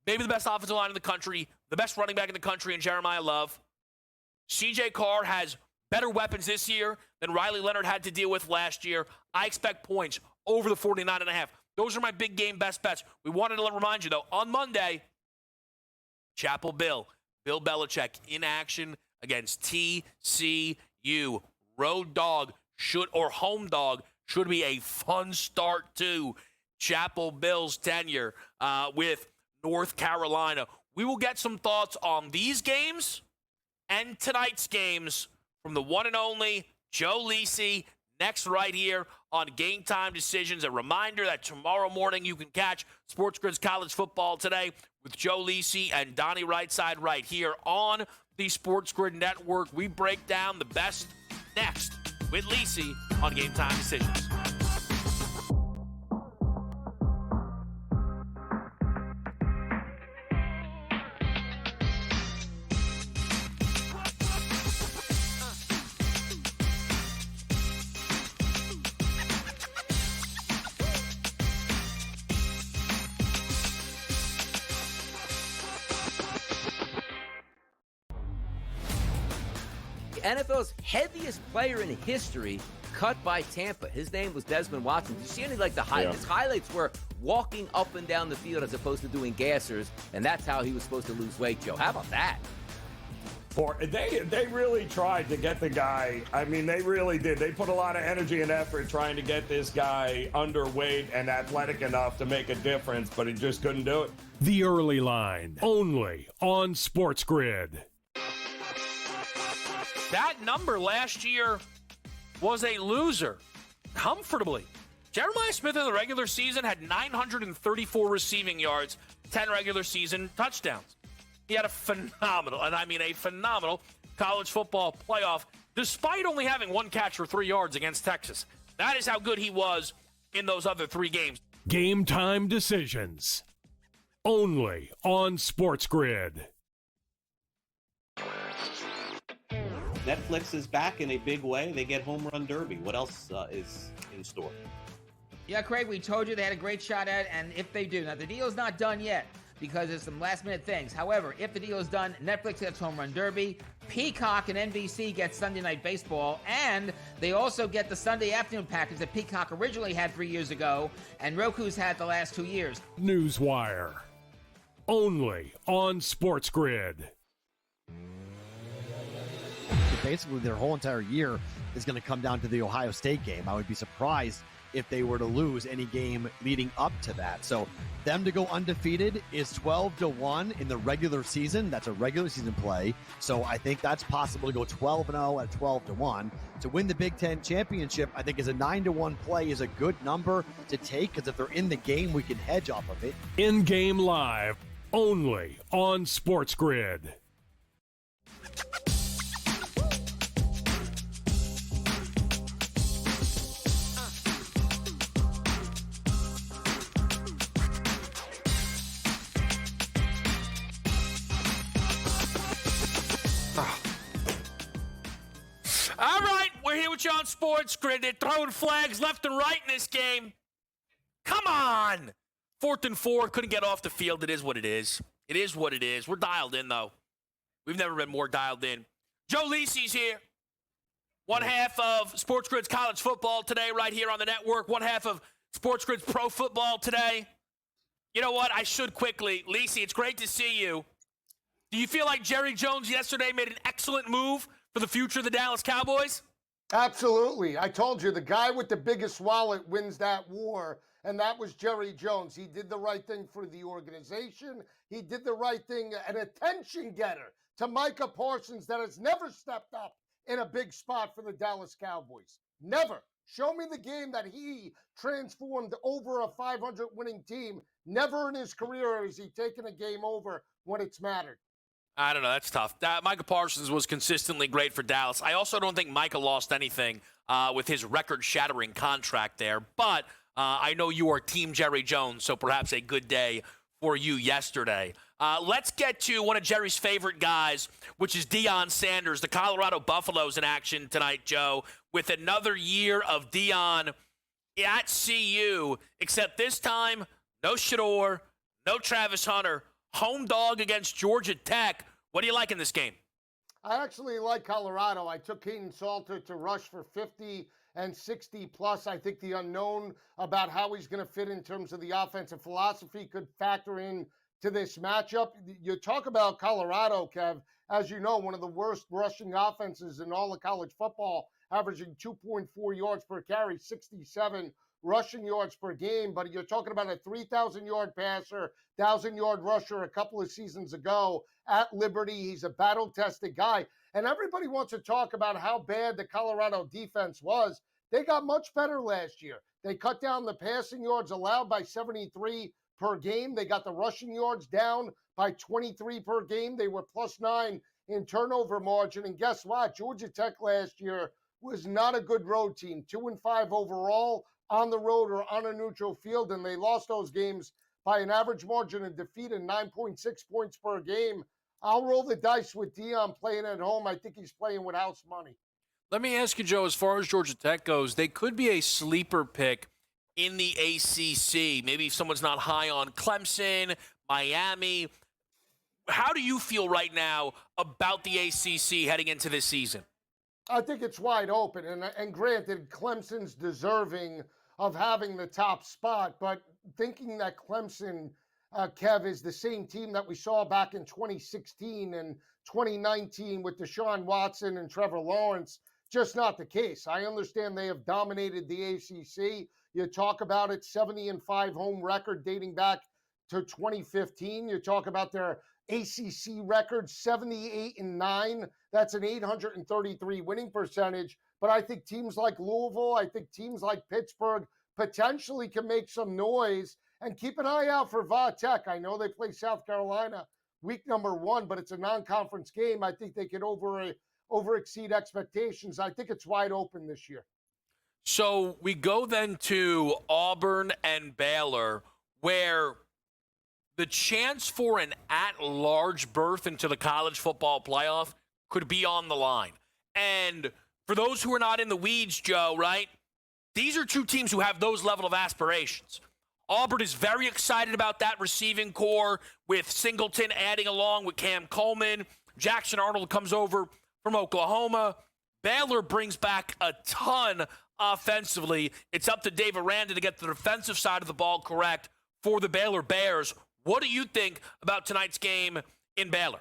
Maybe the best offensive line in the country, the best running back in the country in Jeremiah Love. C.J. Carr has better weapons this year than Riley Leonard had to deal with last year. I expect points over the 49.5. Those are my big game best bets. We wanted to remind you, though, on Monday, Chapel Bill Belichick in action against TCU. Road dog or home dog should be a fun start to Chapel Bill's tenure with North Carolina. We will get some thoughts on these games and tonight's games from the one and only Joe Lisi next right here on Game Time Decisions. A reminder that tomorrow morning you can catch SportsGrid's College Football Today with Joe Lisi and Donnie Rightside right here on the SportsGrid Network. We break down the best next with Lisi on Game Time Decisions. NFL's heaviest player in history cut by Tampa. His name was Desmond Watson. Did you see any the highlights? His highlights were walking up and down the field as opposed to doing gassers, and that's how he was supposed to lose weight, Joe. How about that? They really tried to get the guy. I mean, they really did. They put a lot of energy and effort trying to get this guy underweight and athletic enough to make a difference, but he just couldn't do it. The Early Line, only on SportsGrid. That number last year was a loser, comfortably. Jeremiah Smith in the regular season had 934 receiving yards, 10 regular season touchdowns. He had a phenomenal, and I mean a phenomenal, college football playoff, despite only having one catch for 3 yards against Texas. That is how good he was in those other 3 games. Game Time Decisions, only on SportsGrid. Netflix is back in a big way. They get Home Run Derby. What else is in store? Yeah, Craig, we told you they had a great shot at it, and if they do. Now, the deal's not done yet because there's some last-minute things. However, if the deal is done, Netflix gets Home Run Derby, Peacock and NBC get Sunday Night Baseball, and they also get the Sunday afternoon package that Peacock originally had 3 years ago, and Roku's had the last 2 years. Newswire, only on SportsGrid. Basically, their whole entire year is going to come down to the Ohio State game. I would be surprised if they were to lose any game leading up to that. So them to go undefeated is 12-1 in the regular season. That's a regular season play. So I think that's possible to go 12-0 at 12-1. To win the Big Ten championship, I think is a 9-1 play is a good number to take because if they're in the game, we can hedge off of it. In-game live, only on SportsGrid. All right, we're here with you on SportsGrid. They're throwing flags left and right in this game. Come on. 4th and 4, couldn't get off the field. It is what it is. It is what it is. We're dialed in, though. We've never been more dialed in. Joe Lisi's here. One half of SportsGrid's College Football Today right here on the network. One half of SportsGrid's Pro Football Today. You know what? I should quickly. Lisi, it's great to see you. Do you feel like Jerry Jones yesterday made an excellent move for the future of the Dallas Cowboys? Absolutely. I told you, the guy with the biggest wallet wins that war, and that was Jerry Jones. He did the right thing for the organization. He did the right thing, an attention getter to Micah Parsons that has never stepped up in a big spot for the Dallas Cowboys. Never. Show me the game that he transformed over a 500 winning team. Never in his career has he taken a game over when it's mattered. I don't know. That's tough. Micah Parsons was consistently great for Dallas. I also don't think Micah lost anything with his record-shattering contract there. But I know you are Team Jerry Jones, so perhaps a good day for you yesterday. Let's get to one of Jerry's favorite guys, which is Deion Sanders. The Colorado Buffaloes in action tonight, Joe, with another year of Deion at CU, except this time, no Shador, no Travis Hunter. Home dog against Georgia Tech. What do you like in this game? I actually like Colorado. I took Keaton Salter to rush for 50 and 60 plus. I think the unknown about how he's going to fit in terms of the offensive philosophy could factor in to this matchup. You talk about Colorado, Kev, as you know, one of the worst rushing offenses in all of college football, averaging 2.4 yards per carry, 67 rushing yards per game. But you're talking about a 3,000-yard passer, 1,000-yard rusher a couple of seasons ago at Liberty. He's a battle-tested guy. And everybody wants to talk about how bad the Colorado defense was. They got much better last year. They cut down the passing yards allowed by 73 per game. They got the rushing yards down by 23 per game. They were +9 in turnover margin. And guess what? Georgia Tech last year was not a good road team. 2-5 overall on the road or on a neutral field, and they lost those games by an average margin of defeat of 9.6 points per game. I'll roll the dice with Deion playing at home. I think he's playing with house money. Let me ask you, Joe, as far as Georgia Tech goes, they could be a sleeper pick in the ACC. Maybe if someone's not high on Clemson, Miami. How do you feel right now about the ACC heading into this season? I think it's wide open. And granted, Clemson's deserving of having the top spot, but thinking that Clemson, Kev, is the same team that we saw back in 2016 and 2019 with Deshaun Watson and Trevor Lawrence, just not the case. I understand they have dominated the ACC. You talk about it, 70-5 home record dating back to 2015. You talk about their ACC record, 78-9. That's an 833 winning percentage. But I think teams like Louisville, I think teams like Pittsburgh potentially can make some noise. And keep an eye out for Va Tech. I know they play South Carolina week number 1, but it's a non-conference game. I think they could over-exceed expectations. I think it's wide open this year. So we go then to Auburn and Baylor, where the chance for an at-large berth into the college football playoff could be on the line. And for those who are not in the weeds, Joe, right, these are two teams who have those level of aspirations. Auburn is very excited about that receiving core with Singleton adding along with Cam Coleman. Jackson Arnold comes over from Oklahoma. Baylor brings back a ton offensively. It's up to Dave Aranda to get the defensive side of the ball correct for the Baylor Bears. What do you think about tonight's game in Baylor?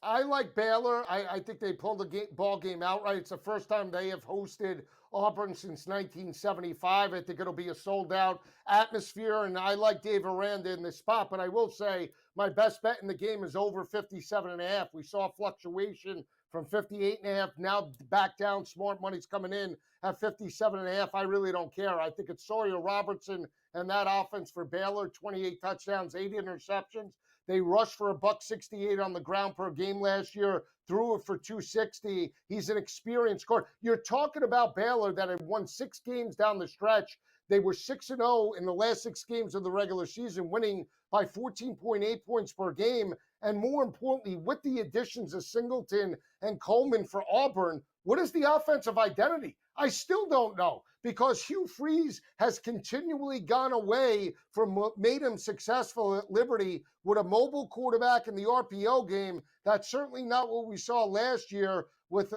I like Baylor. I think they pulled the ball game outright. It's the first time they have hosted Auburn since 1975. I think it'll be a sold-out atmosphere, and I like Dave Aranda in this spot. But I will say my best bet in the game is over 57.5. We saw fluctuation from 58.5, now back down. Smart money's coming in at 57.5. I really don't care. I think it's Sawyer Robertson and that offense for Baylor, 28 touchdowns, 8 interceptions. They rushed for $168 on the ground per game last year, threw it for $260. He's an experienced coach. You're talking about Baylor that had won 6 games down the stretch. They were 6-0 in the last 6 games of the regular season, winning by 14.8 points per game. And more importantly, with the additions of Singleton and Coleman for Auburn, what is the offensive identity? I still don't know, because Hugh Freeze has continually gone away from what made him successful at Liberty with a mobile quarterback in the RPO game. That's certainly not what we saw last year with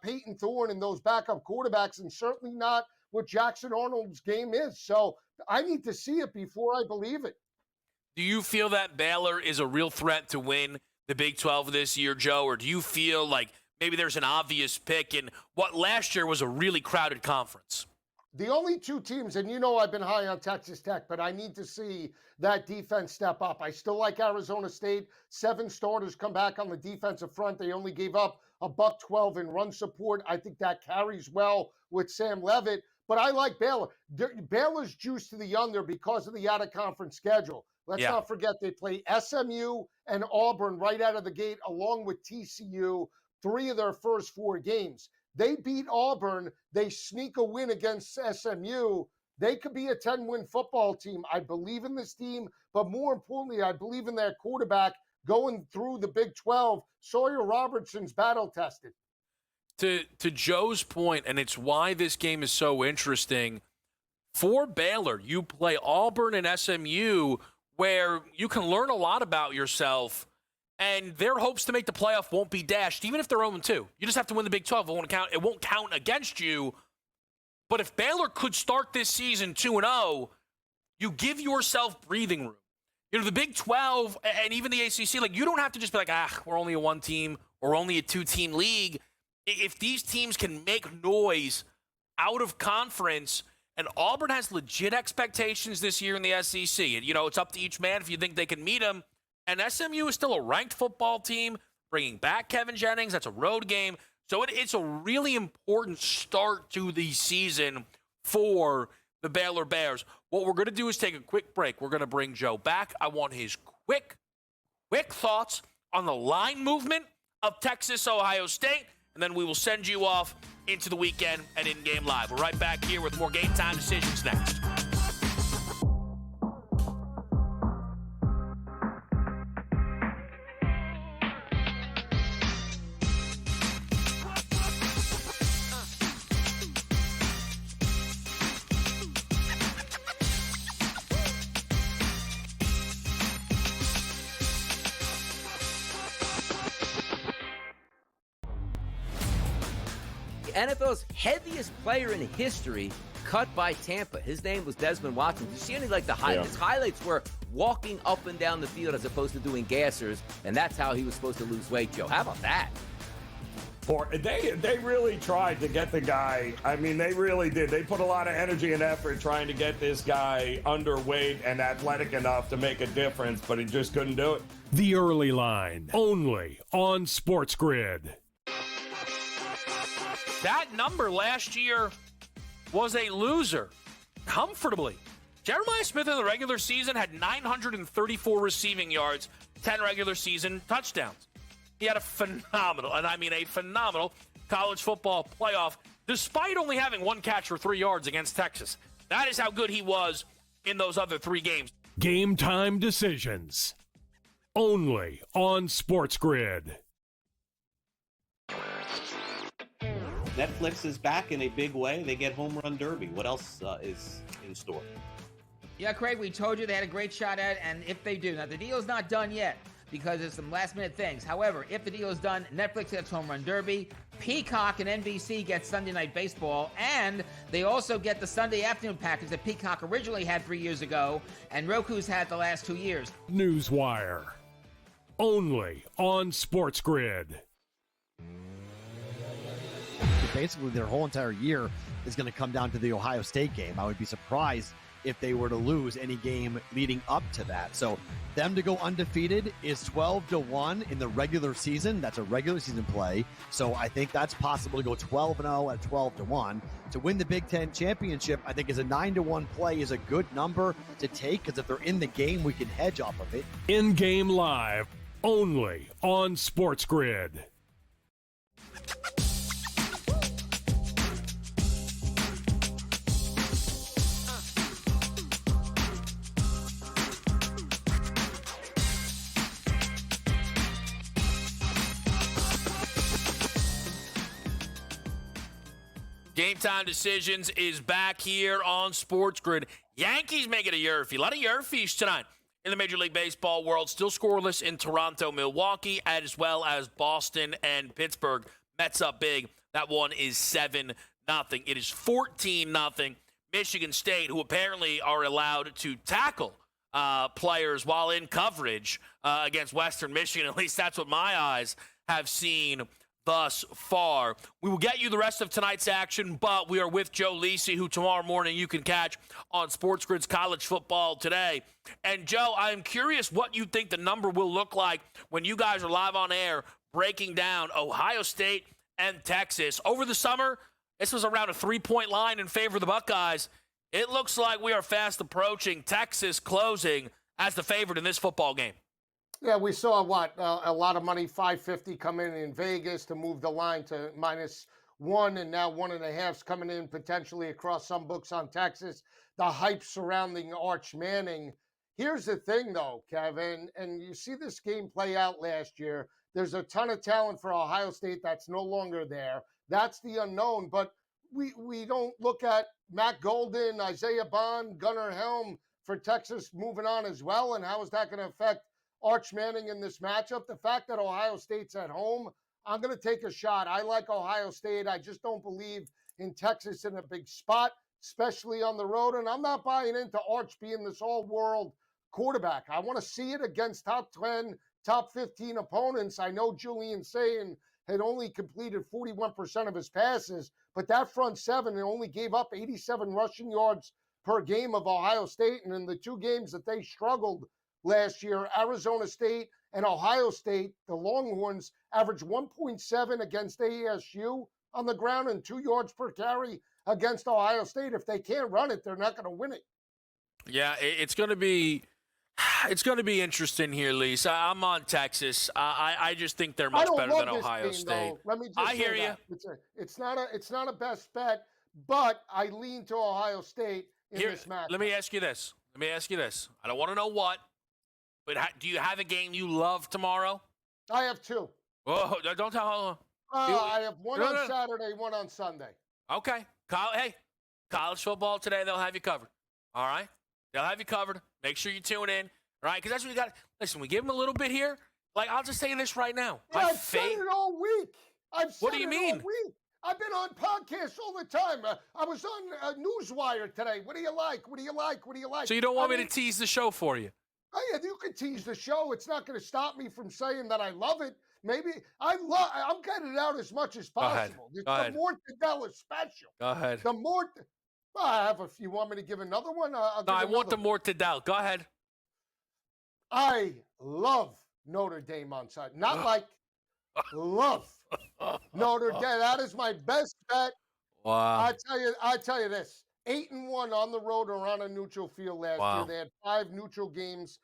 Peyton Thorne and those backup quarterbacks, and certainly not what Jackson Arnold's game is. So I need to see it before I believe it. Do you feel that Baylor is a real threat to win the Big 12 this year, Joe, or do you feel like maybe there's an obvious pick in what last year was a really crowded conference. The only two teams, and I've been high on Texas Tech, but I need to see that defense step up. I still like Arizona State. 7 starters come back on the defensive front. They only gave up $112 in run support. I think that carries well with Sam Levitt, but I like Baylor. Baylor's juiced to the under because of the out-of-conference schedule. Let's not forget they play SMU and Auburn right out of the gate, along with TCU, 3 of their first 4 games. They beat Auburn. They sneak a win against SMU. They could be a 10-win football team. I believe in this team, but more importantly, I believe in their quarterback going through the Big 12. Sawyer Robertson's battle-tested. To Joe's point, and it's why this game is so interesting, for Baylor, you play Auburn and SMU, where you can learn a lot about yourself, and their hopes to make the playoff won't be dashed, even if they're 0-2. You just have to win the Big 12. It won't count against you. But if Baylor could start this season 2-0, you give yourself breathing room. The Big 12 and even the ACC, you don't have to just be like, we're only a 1-team or only a 2-team league. If these teams can make noise out of conference, and Auburn has legit expectations this year in the SEC, and, it's up to each man if you think they can meet them. And SMU is still a ranked football team, bringing back Kevin Jennings. That's a road game. So it's a really important start to the season for the Baylor Bears. What we're going to do is take a quick break. We're going to bring Joe back. I want his quick thoughts on the line movement of Texas, Ohio State, and then we will send you off into the weekend and in-game live. We're right back here with more Game Time decisions next. NFL's heaviest player in history cut by Tampa. His name was Desmond Watson. Did you see any the highlights? His highlights were walking up and down the field as opposed to doing gassers, and that's how he was supposed to lose weight, Joe. How about that? They really tried to get the guy. I mean, they really did. They put a lot of energy and effort trying to get this guy underweight and athletic enough to make a difference, but he just couldn't do it. The Early Line, only on SportsGrid. That number last year was a loser, comfortably. Jeremiah Smith in the regular season had 934 receiving yards, 10 regular season touchdowns. He had a phenomenal, and I mean a phenomenal, college football playoff, despite only having 1 catch for 3 yards against Texas. That is how good he was in those other 3 games. Game Time decisions, only on SportsGrid. Netflix is back in a big way. They get Home Run Derby. What else is in store? Yeah, Craig, we told you they had a great shot at it, and if they do. Now, the deal's not done yet because there's some last-minute things. However, if the deal is done, Netflix gets Home Run Derby, Peacock and NBC get Sunday Night Baseball, and they also get the Sunday afternoon package that Peacock originally had 3 years ago, and Roku's had the last 2 years. Newswire, only on SportsGrid. Basically, their whole entire year is going to come down to the Ohio State game. I would be surprised if they were to lose any game leading up to that. So them to go undefeated is 12-1 in the regular season. That's a regular season play. So I think that's possible to go 12-0 at 12-1. To win the Big Ten championship, I think is a 9-1 play is a good number to take, because if they're in the game, we can hedge off of it. In-game live, only on SportsGrid. Game Time Decisions is back here on SportsGrid. Yankees make it a Yerfie. A lot of Yerfies tonight in the Major League Baseball world. Still scoreless in Toronto, Milwaukee, as well as Boston and Pittsburgh. Mets up big. That one is 7-0. It is 14-0. Michigan State, who apparently are allowed to tackle players while in coverage against Western Michigan. At least that's what my eyes have seen thus far. We will get you the rest of tonight's action, but we are with Joe Lisi, who tomorrow morning you can catch on SportsGrid's College Football Today. And Joe, I'm curious what you think the number will look like when you guys are live on air breaking down Ohio State and Texas. Over the summer, this was around a 3-point line in favor of the Buckeyes. It looks like we are fast approaching Texas closing as the favorite in this football game. Yeah, we saw a lot of money, $550 come in Vegas to move the line to -1, and now 1.5's coming in potentially across some books on Texas. The hype surrounding Arch Manning. Here's the thing, though, Kevin, and you see this game play out last year. There's a ton of talent for Ohio State that's no longer there. That's the unknown, but we don't look at Matt Golden, Isaiah Bond, Gunnar Helm for Texas moving on as well, and how is that going to affect Arch Manning in this matchup? The fact that Ohio State's at home, I'm going to take a shot. I like Ohio State. I just don't believe in Texas in a big spot, especially on the road, and I'm not buying into Arch being this all-world quarterback. I want to see it against top 10, top 15 opponents. I know Julian Sayin had only completed 41% of his passes, but that front seven only gave up 87 rushing yards per game of Ohio State, and in the two games that they struggled last year, Arizona State and Ohio State, the Longhorns averaged 1.7 against ASU on the ground and 2 yards per carry against Ohio State. If they can't run it, they're not going to win it. Yeah, it's going to be interesting here, Lisa. I'm on Texas. I just think they're much better than Ohio State. Let me just I hear you. It's not a best bet, but I lean to Ohio State in this match. Let me ask you this. I don't want to know what, but do you have a game you love tomorrow? I have two. Oh, don't tell. I have one on Saturday, one on Sunday. Okay. Hey, college football today, they'll have you covered. All right? They'll have you covered. Make sure you tune in, right? Because that's what you got. Listen, we give them a little bit here. Like, I'll just say this right now. Yeah, I've said it all week. What do you mean? All week. I've been on podcasts all the time. I was on Newswire today. What do you like? What do you like? What do you like? So you don't want me to tease the show for you? Oh, yeah, you can tease the show. It's not going to stop me from saying that I love it. Maybe I'm getting it out as much as possible. Go ahead. The mortadella special. Go ahead. I have a few. You want me to give another one? I want the mortadella. Go ahead. I love Notre Dame on Sunday. Not like love Notre Dame. That is my best bet. Wow. I tell you this. 8-1 on the road or on a neutral field last year. They had 5 neutral games,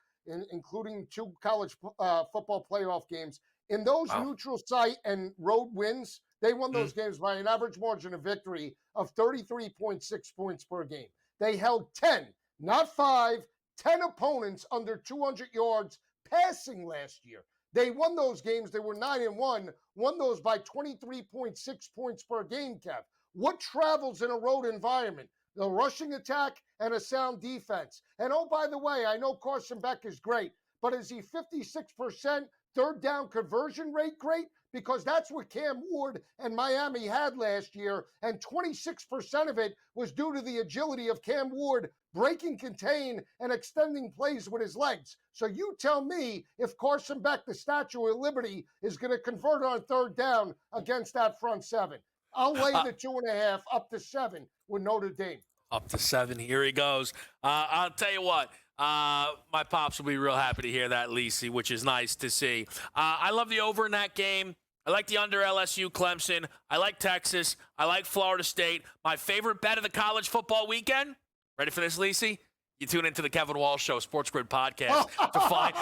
including 2 college football playoff games. In those neutral site and road wins, they won those games by an average margin of victory of 33.6 points per game. They held 10, not 5, 10 opponents under 200 yards passing last year. They won those games. They were 9-1, won those by 23.6 points per game, Kev. What travels in a road environment? The rushing attack and a sound defense. And oh, by the way, I know Carson Beck is great, but is he 56% third down conversion rate great? Because that's what Cam Ward and Miami had last year, and 26% of it was due to the agility of Cam Ward breaking contain and extending plays with his legs. So you tell me if Carson Beck, the Statue of Liberty, is going to convert on third down against that front seven. I'll lay the 2.5 up to 7 with Notre Dame. Up to 7. Here he goes. I'll tell you what. My pops will be real happy to hear that, Lisi, which is nice to see. I love the over in that game. I like the under LSU Clemson. I like Texas. I like Florida State. My favorite bet of the college football weekend. Ready for this, Lisi? You tune into the Kevin Walsh Show SportsGrid podcast to find,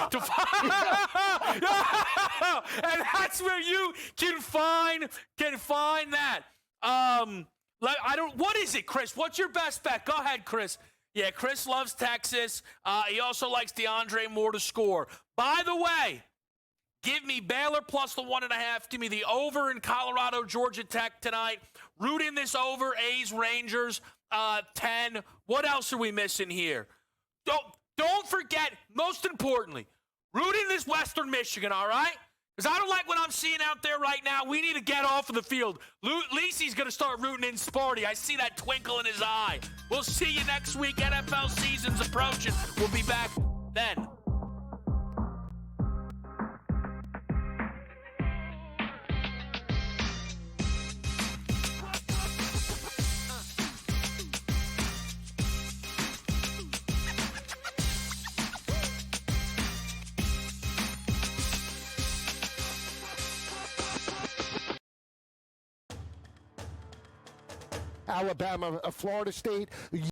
and that's where you can find that. What is it, Chris? What's your best bet? Go ahead, Chris. Yeah, Chris loves Texas. He also likes DeAndre Moore to score. By the way, give me Baylor plus the 1.5. Give me the over in Colorado, Georgia Tech tonight. Root in this over, A's, Rangers, 10. What else are we missing here? Don't forget, most importantly, root in this Western Michigan, all right? Because I don't like what I'm seeing out there right now. We need to get off of the field. Lisi's going to start rooting in Sparty. I see that twinkle in his eye. We'll see you next week. NFL season's approaching. We'll be back then. Alabama, Florida State.